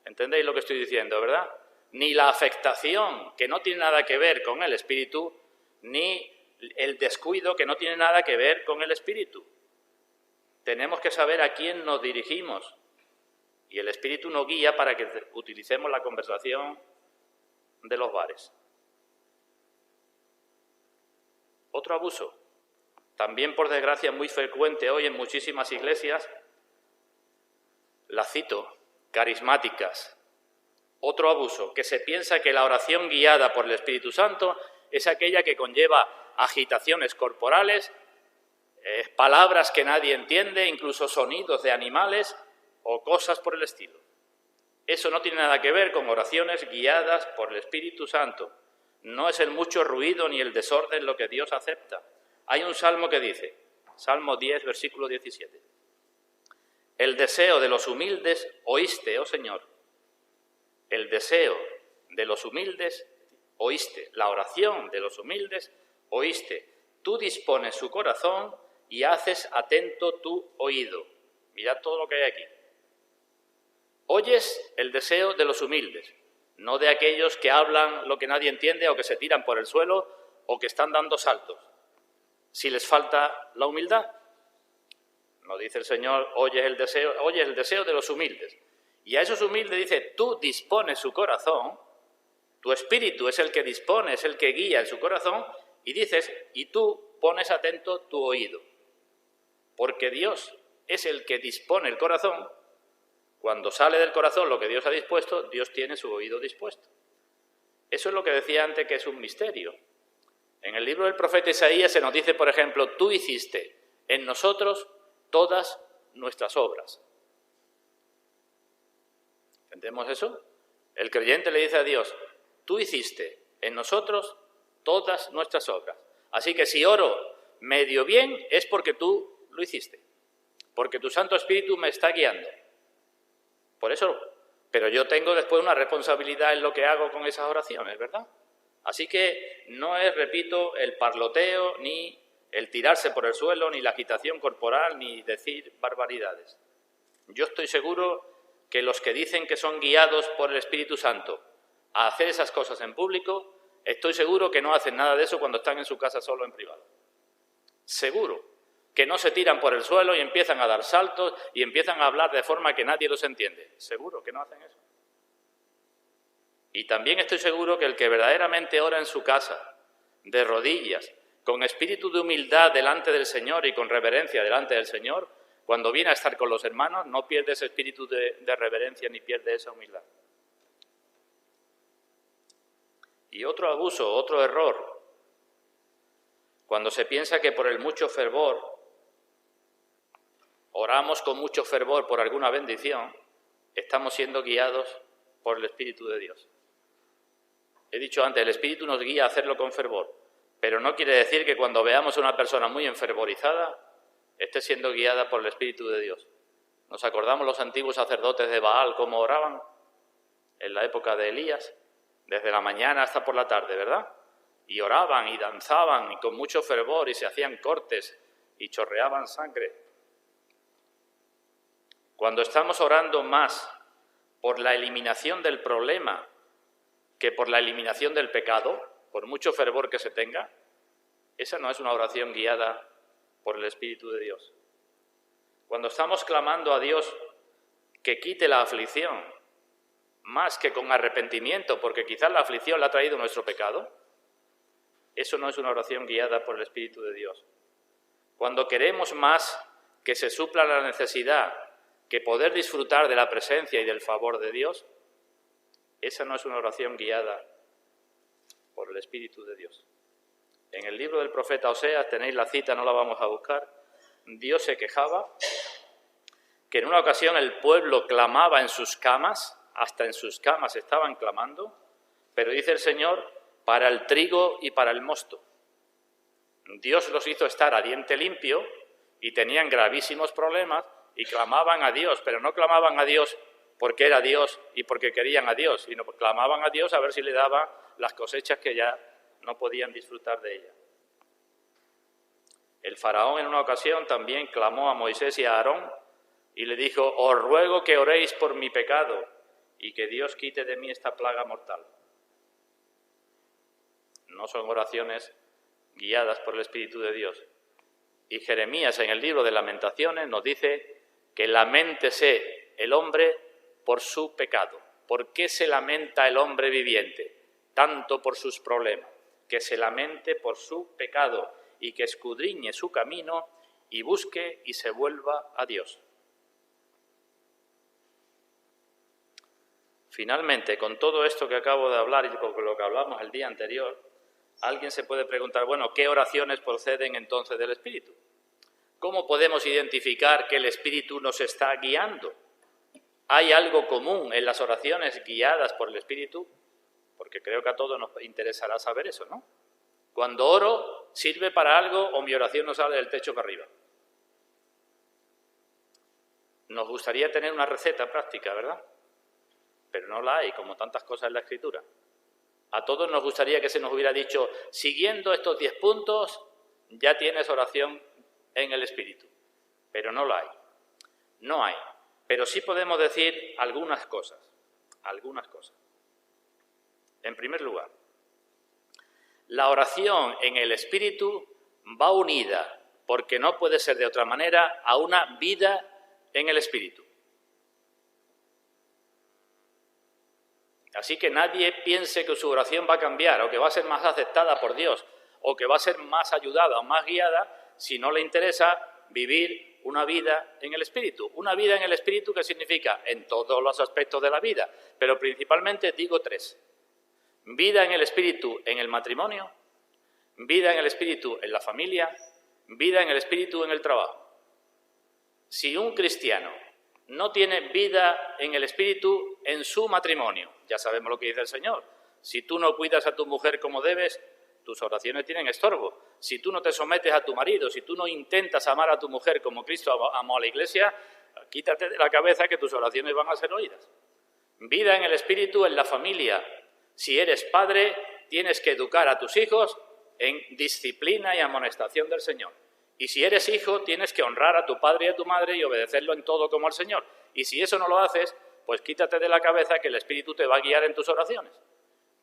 ¿entendéis lo que estoy diciendo, verdad? Ni la afectación, que no tiene nada que ver con el Espíritu, ni el descuido, que no tiene nada que ver con el Espíritu. Tenemos que saber a quién nos dirigimos y el Espíritu nos guía para que utilicemos la conversación de los bares. Otro abuso, también por desgracia muy frecuente hoy en muchísimas iglesias, las cito, carismáticas. Otro abuso, que se piensa que la oración guiada por el Espíritu Santo es aquella que conlleva agitaciones corporales, palabras que nadie entiende, incluso sonidos de animales o cosas por el estilo. Eso no tiene nada que ver con oraciones guiadas por el Espíritu Santo. No es el mucho ruido ni el desorden lo que Dios acepta. Hay un salmo que dice, Salmo 10, versículo 17. El deseo de los humildes oíste, oh Señor. El deseo de los humildes oíste. La oración de los humildes oíste. Tú dispones su corazón y haces atento tu oído. Mirad todo lo que hay aquí. Oyes el deseo de los humildes, no de aquellos que hablan lo que nadie entiende o que se tiran por el suelo o que están dando saltos. Si les falta la humildad, no dice el Señor, oyes el deseo de los humildes. Y a esos humildes dice, tú dispones su corazón, tu espíritu es el que dispone, es el que guía en su corazón, y dices, y tú pones atento tu oído. Porque Dios es el que dispone el corazón. Cuando sale del corazón lo que Dios ha dispuesto, Dios tiene su oído dispuesto. Eso es lo que decía antes, que es un misterio. En el libro del profeta Isaías se nos dice, por ejemplo, tú hiciste en nosotros todas nuestras obras. ¿Entendemos eso? El creyente le dice a Dios, tú hiciste en nosotros todas nuestras obras. Así que si oro medio bien es porque tú lo hiciste, porque tu Santo Espíritu me está guiando. Por eso, pero yo tengo después una responsabilidad en lo que hago con esas oraciones, ¿verdad? Así que no es, repito, el parloteo, ni el tirarse por el suelo, ni la agitación corporal, ni decir barbaridades. Yo estoy seguro que los que dicen que son guiados por el Espíritu Santo a hacer esas cosas en público, estoy seguro que no hacen nada de eso cuando están en su casa solo en privado. Seguro que no se tiran por el suelo y empiezan a dar saltos y empiezan a hablar de forma que nadie los entiende. Seguro que no hacen eso. Y también estoy seguro que el que verdaderamente ora en su casa, de rodillas, con espíritu de humildad delante del Señor y con reverencia delante del Señor, cuando viene a estar con los hermanos, no pierde ese espíritu de reverencia ni pierde esa humildad. Y otro abuso, otro error, cuando se piensa que por el mucho fervor, oramos con mucho fervor por alguna bendición, estamos siendo guiados por el Espíritu de Dios. He dicho antes, el Espíritu nos guía a hacerlo con fervor, pero no quiere decir que cuando veamos a una persona muy enfervorizada, esté siendo guiada por el Espíritu de Dios. ¿Nos acordamos los antiguos sacerdotes de Baal cómo oraban en la época de Elías? Desde la mañana hasta por la tarde, ¿verdad? Y oraban y danzaban y con mucho fervor y se hacían cortes y chorreaban sangre. Cuando estamos orando más por la eliminación del problema que por la eliminación del pecado, por mucho fervor que se tenga, esa no es una oración guiada por el Espíritu de Dios. Cuando estamos clamando a Dios que quite la aflicción, más que con arrepentimiento, porque quizás la aflicción la ha traído nuestro pecado, eso no es una oración guiada por el Espíritu de Dios. Cuando queremos más que se supla la necesidad, que poder disfrutar de la presencia y del favor de Dios, esa no es una oración guiada por el Espíritu de Dios. En el libro del profeta Oseas, tenéis la cita, no la vamos a buscar, Dios se quejaba que en una ocasión el pueblo clamaba en sus camas, hasta en sus camas estaban clamando, pero dice el Señor, para el trigo y para el mosto. Dios los hizo estar a diente limpio y tenían gravísimos problemas y clamaban a Dios, pero no clamaban a Dios porque era Dios y porque querían a Dios, sino clamaban a Dios a ver si le daba las cosechas que ya no podían disfrutar de ellas. El faraón en una ocasión también clamó a Moisés y a Aarón y le dijo, os ruego que oréis por mi pecado y que Dios quite de mí esta plaga mortal. No son oraciones guiadas por el Espíritu de Dios. Y Jeremías en el libro de Lamentaciones nos dice que laméntese el hombre por su pecado. ¿Por qué se lamenta el hombre viviente? Tanto por sus problemas. Que se lamente por su pecado y que escudriñe su camino y busque y se vuelva a Dios. Finalmente, con todo esto que acabo de hablar y con lo que hablamos el día anterior, alguien se puede preguntar, bueno, ¿qué oraciones proceden entonces del Espíritu? ¿Cómo podemos identificar que el Espíritu nos está guiando? ¿Hay algo común en las oraciones guiadas por el Espíritu? Porque creo que a todos nos interesará saber eso, ¿no? Cuando oro, ¿sirve para algo o mi oración no sale del techo para arriba? Nos gustaría tener una receta práctica, ¿verdad? Pero no la hay, como tantas cosas en la Escritura. A todos nos gustaría que se nos hubiera dicho, siguiendo estos 10 puntos, ya tienes oración en el Espíritu. Pero no la hay. No hay. Pero sí podemos decir algunas cosas. Algunas cosas. En primer lugar, la oración en el Espíritu va unida, porque no puede ser de otra manera, a una vida en el Espíritu. Así que nadie piense que su oración va a cambiar o que va a ser más aceptada por Dios o que va a ser más ayudada o más guiada si no le interesa vivir una vida en el Espíritu. Una vida en el Espíritu que significa en todos los aspectos de la vida, pero principalmente digo 3. Vida en el Espíritu en el matrimonio, vida en el Espíritu en la familia, vida en el Espíritu en el trabajo. Si un cristiano no tiene vida en el Espíritu en su matrimonio, ya sabemos lo que dice el Señor. Si tú no cuidas a tu mujer como debes, tus oraciones tienen estorbo. Si tú no te sometes a tu marido, si tú no intentas amar a tu mujer como Cristo amó a la Iglesia, quítate de la cabeza que tus oraciones van a ser oídas. Vida en el Espíritu en la familia. Si eres padre, tienes que educar a tus hijos en disciplina y amonestación del Señor. Y si eres hijo, tienes que honrar a tu padre y a tu madre y obedecerlo en todo como al Señor. Y si eso no lo haces, pues quítate de la cabeza que el Espíritu te va a guiar en tus oraciones.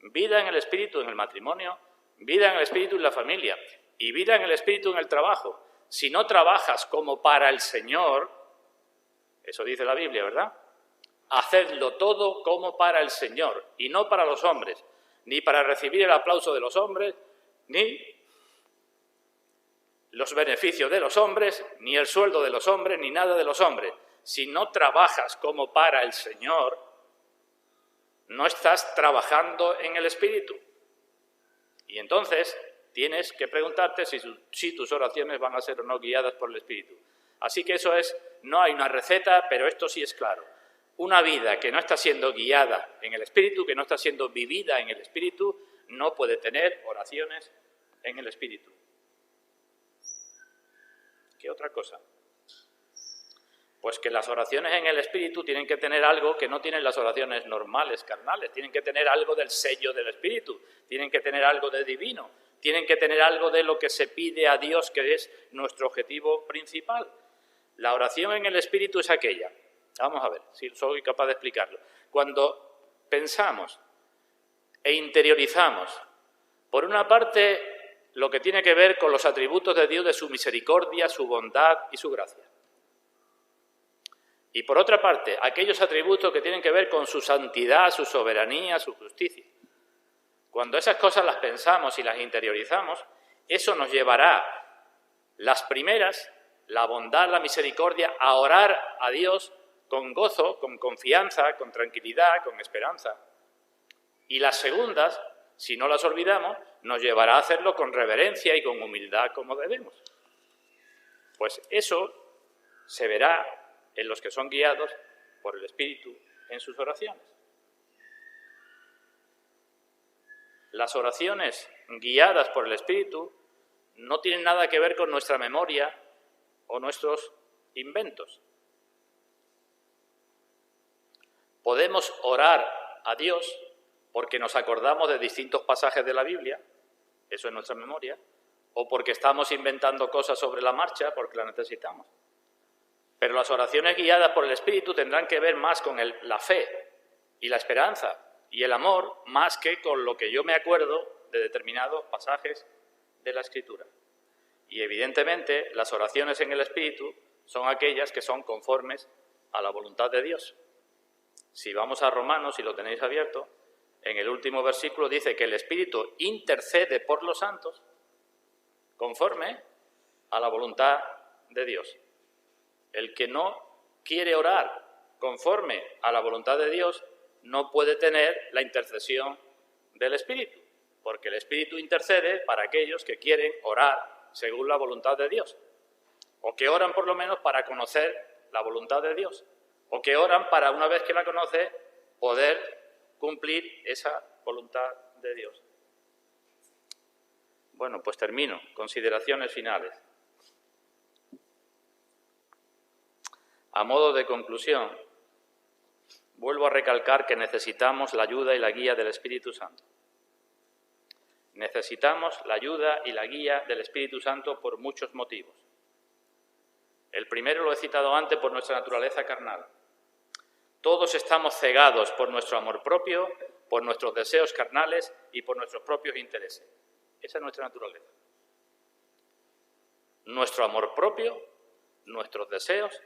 Vida en el Espíritu en el matrimonio, vida en el Espíritu en la familia y vida en el Espíritu en el trabajo. Si no trabajas como para el Señor, eso dice la Biblia, ¿verdad? hacedlo todo como para el Señor y no para los hombres, ni para recibir el aplauso de los hombres, ni los beneficios de los hombres, ni el sueldo de los hombres, ni nada de los hombres. Si no trabajas como para el Señor, no estás trabajando en el Espíritu. Y entonces tienes que preguntarte si tus oraciones van a ser o no guiadas por el Espíritu. Así que eso es, no hay una receta, pero esto sí es claro. Una vida que no está siendo guiada en el Espíritu, que no está siendo vivida en el Espíritu, no puede tener oraciones en el Espíritu. ¿Qué otra cosa? Pues que las oraciones en el Espíritu tienen que tener algo que no tienen las oraciones normales, carnales. Tienen que tener algo del sello del Espíritu, tienen que tener algo de divino, tienen que tener algo de lo que se pide a Dios, que es nuestro objetivo principal. La oración en el Espíritu es aquella. Vamos a ver si soy capaz de explicarlo. Cuando pensamos e interiorizamos, por una parte, lo que tiene que ver con los atributos de Dios, de su misericordia, su bondad y su gracia. Y por otra parte, aquellos atributos que tienen que ver con su santidad, su soberanía, su justicia. Cuando esas cosas las pensamos y las interiorizamos, eso nos llevará, las primeras, la bondad, la misericordia, a orar a Dios con gozo, con confianza, con tranquilidad, con esperanza. Y las segundas, si no las olvidamos, nos llevará a hacerlo con reverencia y con humildad como debemos. Pues eso se verá en los que son guiados por el Espíritu en sus oraciones. Las oraciones guiadas por el Espíritu no tienen nada que ver con nuestra memoria o nuestros inventos. Podemos orar a Dios porque nos acordamos de distintos pasajes de la Biblia, eso es nuestra memoria, o porque estamos inventando cosas sobre la marcha porque las necesitamos. Pero las oraciones guiadas por el Espíritu tendrán que ver más con la fe y la esperanza y el amor, más que con lo que yo me acuerdo de determinados pasajes de la Escritura. Y evidentemente las oraciones en el Espíritu son aquellas que son conformes a la voluntad de Dios. Si vamos a Romanos, si lo tenéis abierto, en el último versículo dice que el Espíritu intercede por los santos conforme a la voluntad de Dios. El que no quiere orar conforme a la voluntad de Dios no puede tener la intercesión del Espíritu, porque el Espíritu intercede para aquellos que quieren orar según la voluntad de Dios, o que oran por lo menos para conocer la voluntad de Dios, o que oran para, una vez que la conoce, poder cumplir esa voluntad de Dios. Bueno, pues termino. Consideraciones finales. A modo de conclusión, vuelvo a recalcar que necesitamos la ayuda y la guía del Espíritu Santo. Necesitamos la ayuda y la guía del Espíritu Santo por muchos motivos. El primero lo he citado antes, por nuestra naturaleza carnal. Todos estamos cegados por nuestro amor propio, por nuestros deseos carnales y por nuestros propios intereses. Esa es nuestra naturaleza. Nuestro amor propio, nuestros deseos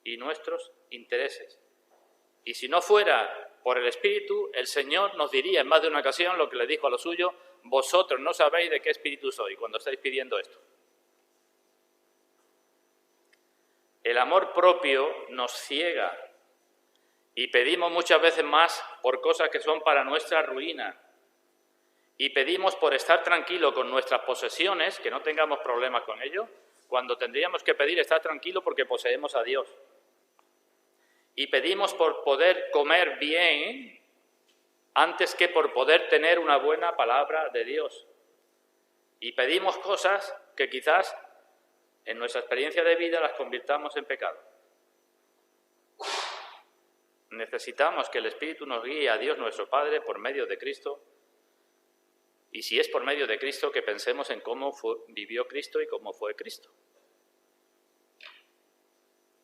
y nuestros intereses. Y si no fuera por el Espíritu, el Señor nos diría en más de una ocasión lo que le dijo a los suyos: vosotros no sabéis de qué espíritu soy cuando estáis pidiendo esto. El amor propio nos ciega y pedimos muchas veces más por cosas que son para nuestra ruina. Y pedimos por estar tranquilo con nuestras posesiones, que no tengamos problemas con ello, cuando tendríamos que pedir estar tranquilo porque poseemos a Dios. Y pedimos por poder comer bien antes que por poder tener una buena palabra de Dios. Y pedimos cosas que quizás en nuestra experiencia de vida las convirtamos en pecado. Necesitamos que el Espíritu nos guíe a Dios nuestro Padre por medio de Cristo. Y si es por medio de Cristo, que pensemos en cómo vivió Cristo y cómo fue Cristo.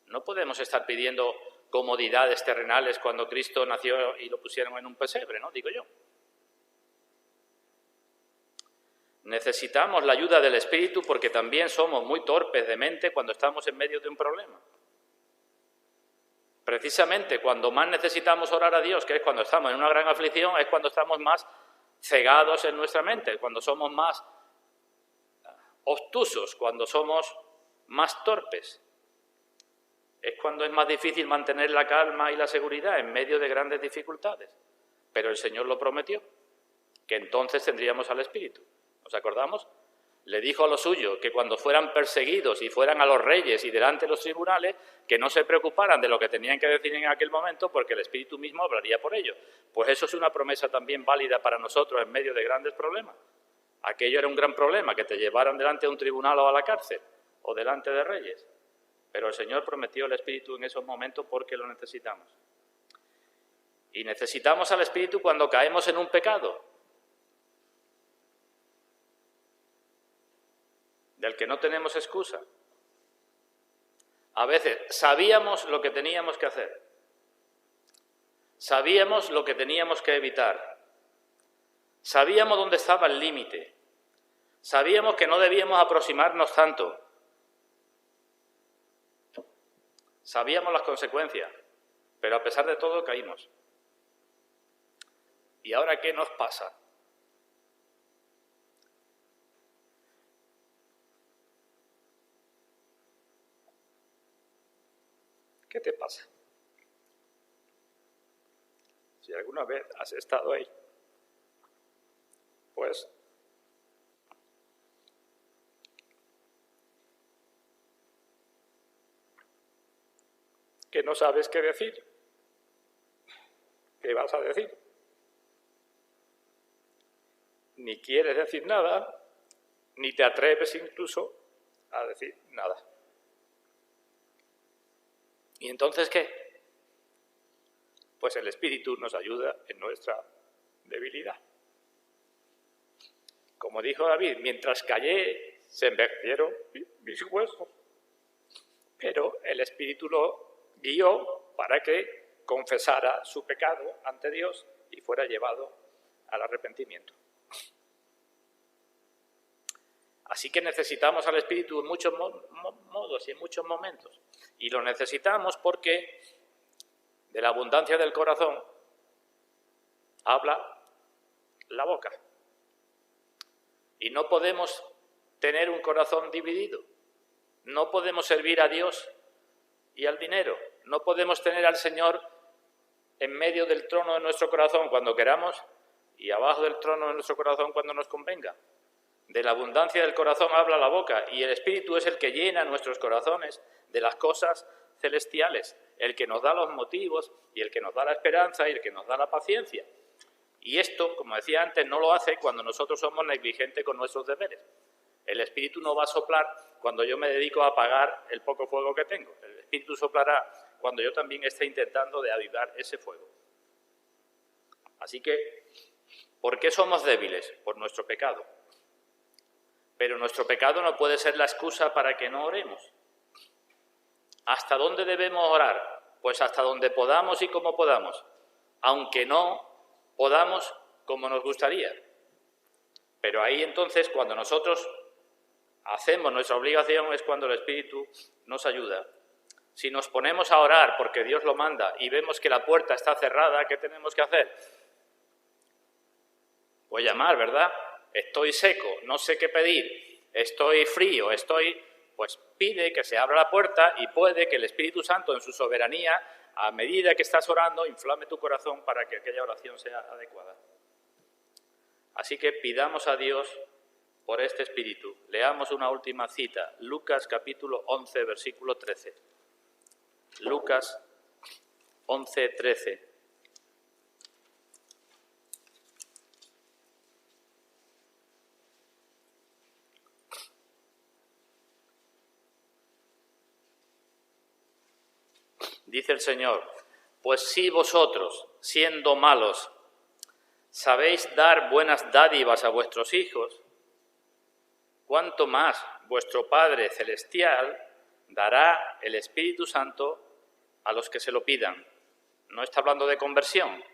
No podemos estar pidiendo comodidades terrenales cuando Cristo nació y lo pusieron en un pesebre, ¿no? Digo yo. Necesitamos la ayuda del Espíritu porque también somos muy torpes de mente cuando estamos en medio de un problema. Precisamente cuando más necesitamos orar a Dios, que es cuando estamos en una gran aflicción, es cuando estamos más cegados en nuestra mente, cuando somos más obtusos, cuando somos más torpes. Es cuando es más difícil mantener la calma y la seguridad en medio de grandes dificultades. Pero el Señor lo prometió, que entonces tendríamos al Espíritu. ¿Nos acordamos? Le dijo a los suyos que cuando fueran perseguidos y fueran a los reyes y delante de los tribunales, que no se preocuparan de lo que tenían que decir en aquel momento, porque el Espíritu mismo hablaría por ellos. Pues eso es una promesa también válida para nosotros en medio de grandes problemas. Aquello era un gran problema, que te llevaran delante de un tribunal o a la cárcel, o delante de reyes. Pero el Señor prometió el Espíritu en esos momentos porque lo necesitamos. Y necesitamos al Espíritu cuando caemos en un pecado, del que no tenemos excusa. A veces sabíamos lo que teníamos que hacer, sabíamos lo que teníamos que evitar, sabíamos dónde estaba el límite, sabíamos que no debíamos aproximarnos tanto, sabíamos las consecuencias, pero a pesar de todo caímos. ¿Y ahora qué nos pasa? ¿Qué te pasa? Si alguna vez has estado ahí, pues que no sabes qué decir. ¿Qué vas a decir? Ni quieres decir nada, ni te atreves incluso a decir nada. ¿Y entonces qué? Pues el Espíritu nos ayuda en nuestra debilidad. Como dijo David, mientras callé, se envejecieron mis huesos. Pero el Espíritu lo guió para que confesara su pecado ante Dios y fuera llevado al arrepentimiento. Así que necesitamos al Espíritu en muchos modos y en muchos momentos. Y lo necesitamos porque de la abundancia del corazón habla la boca. Y no podemos tener un corazón dividido. No podemos servir a Dios y al dinero. No podemos tener al Señor en medio del trono de nuestro corazón cuando queramos y abajo del trono de nuestro corazón cuando nos convenga. De la abundancia del corazón habla la boca y el Espíritu es el que llena nuestros corazones de las cosas celestiales, el que nos da los motivos y el que nos da la esperanza y el que nos da la paciencia. Y esto, como decía antes, no lo hace cuando nosotros somos negligentes con nuestros deberes. El Espíritu no va a soplar cuando yo me dedico a apagar el poco fuego que tengo. El Espíritu soplará cuando yo también esté intentando de avivar ese fuego. Así que, ¿por qué somos débiles? Por nuestro pecado. Pero nuestro pecado no puede ser la excusa para que no oremos. ¿Hasta dónde debemos orar? Pues hasta donde podamos y como podamos, aunque no podamos como nos gustaría. Pero ahí entonces, cuando nosotros hacemos nuestra obligación, es cuando el Espíritu nos ayuda. Si nos ponemos a orar porque Dios lo manda y vemos que la puerta está cerrada, ¿qué tenemos que hacer? Pues llamar, ¿verdad? Estoy seco, no sé qué pedir, estoy frío, pues pide que se abra la puerta y puede que el Espíritu Santo en su soberanía, a medida que estás orando, inflame tu corazón para que aquella oración sea adecuada. Así que pidamos a Dios por este Espíritu. Leamos una última cita, Lucas capítulo 11, versículo 13. Lucas 11, 13. Dice el Señor, pues si vosotros, siendo malos, sabéis dar buenas dádivas a vuestros hijos, cuánto más vuestro Padre Celestial dará el Espíritu Santo a los que se lo pidan. No está hablando de conversión,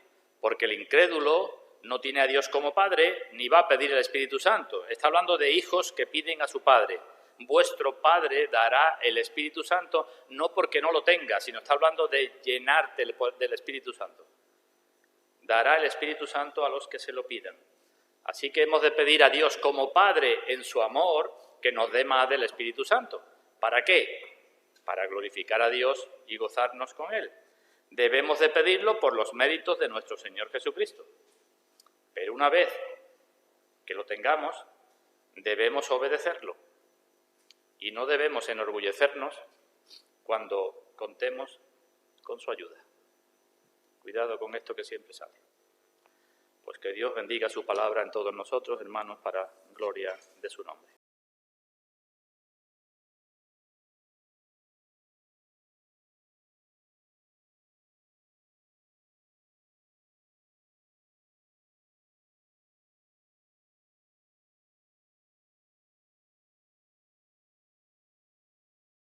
porque el incrédulo no tiene a Dios como Padre, ni va a pedir el Espíritu Santo. Está hablando de hijos que piden a su Padre. vuestro Padre dará el Espíritu Santo, no porque no lo tenga, sino está hablando de llenarte del Espíritu Santo. Dará el Espíritu Santo a los que se lo pidan. Así que hemos de pedir a Dios como Padre en su amor que nos dé más del Espíritu Santo. ¿Para qué? Para glorificar a Dios y gozarnos con Él. Debemos de pedirlo por los méritos de nuestro Señor Jesucristo. Pero una vez que lo tengamos, debemos obedecerlo. Y no debemos enorgullecernos cuando contemos con su ayuda. Cuidado con esto que siempre sale. Pues que Dios bendiga su palabra en todos nosotros, hermanos, para gloria de su nombre.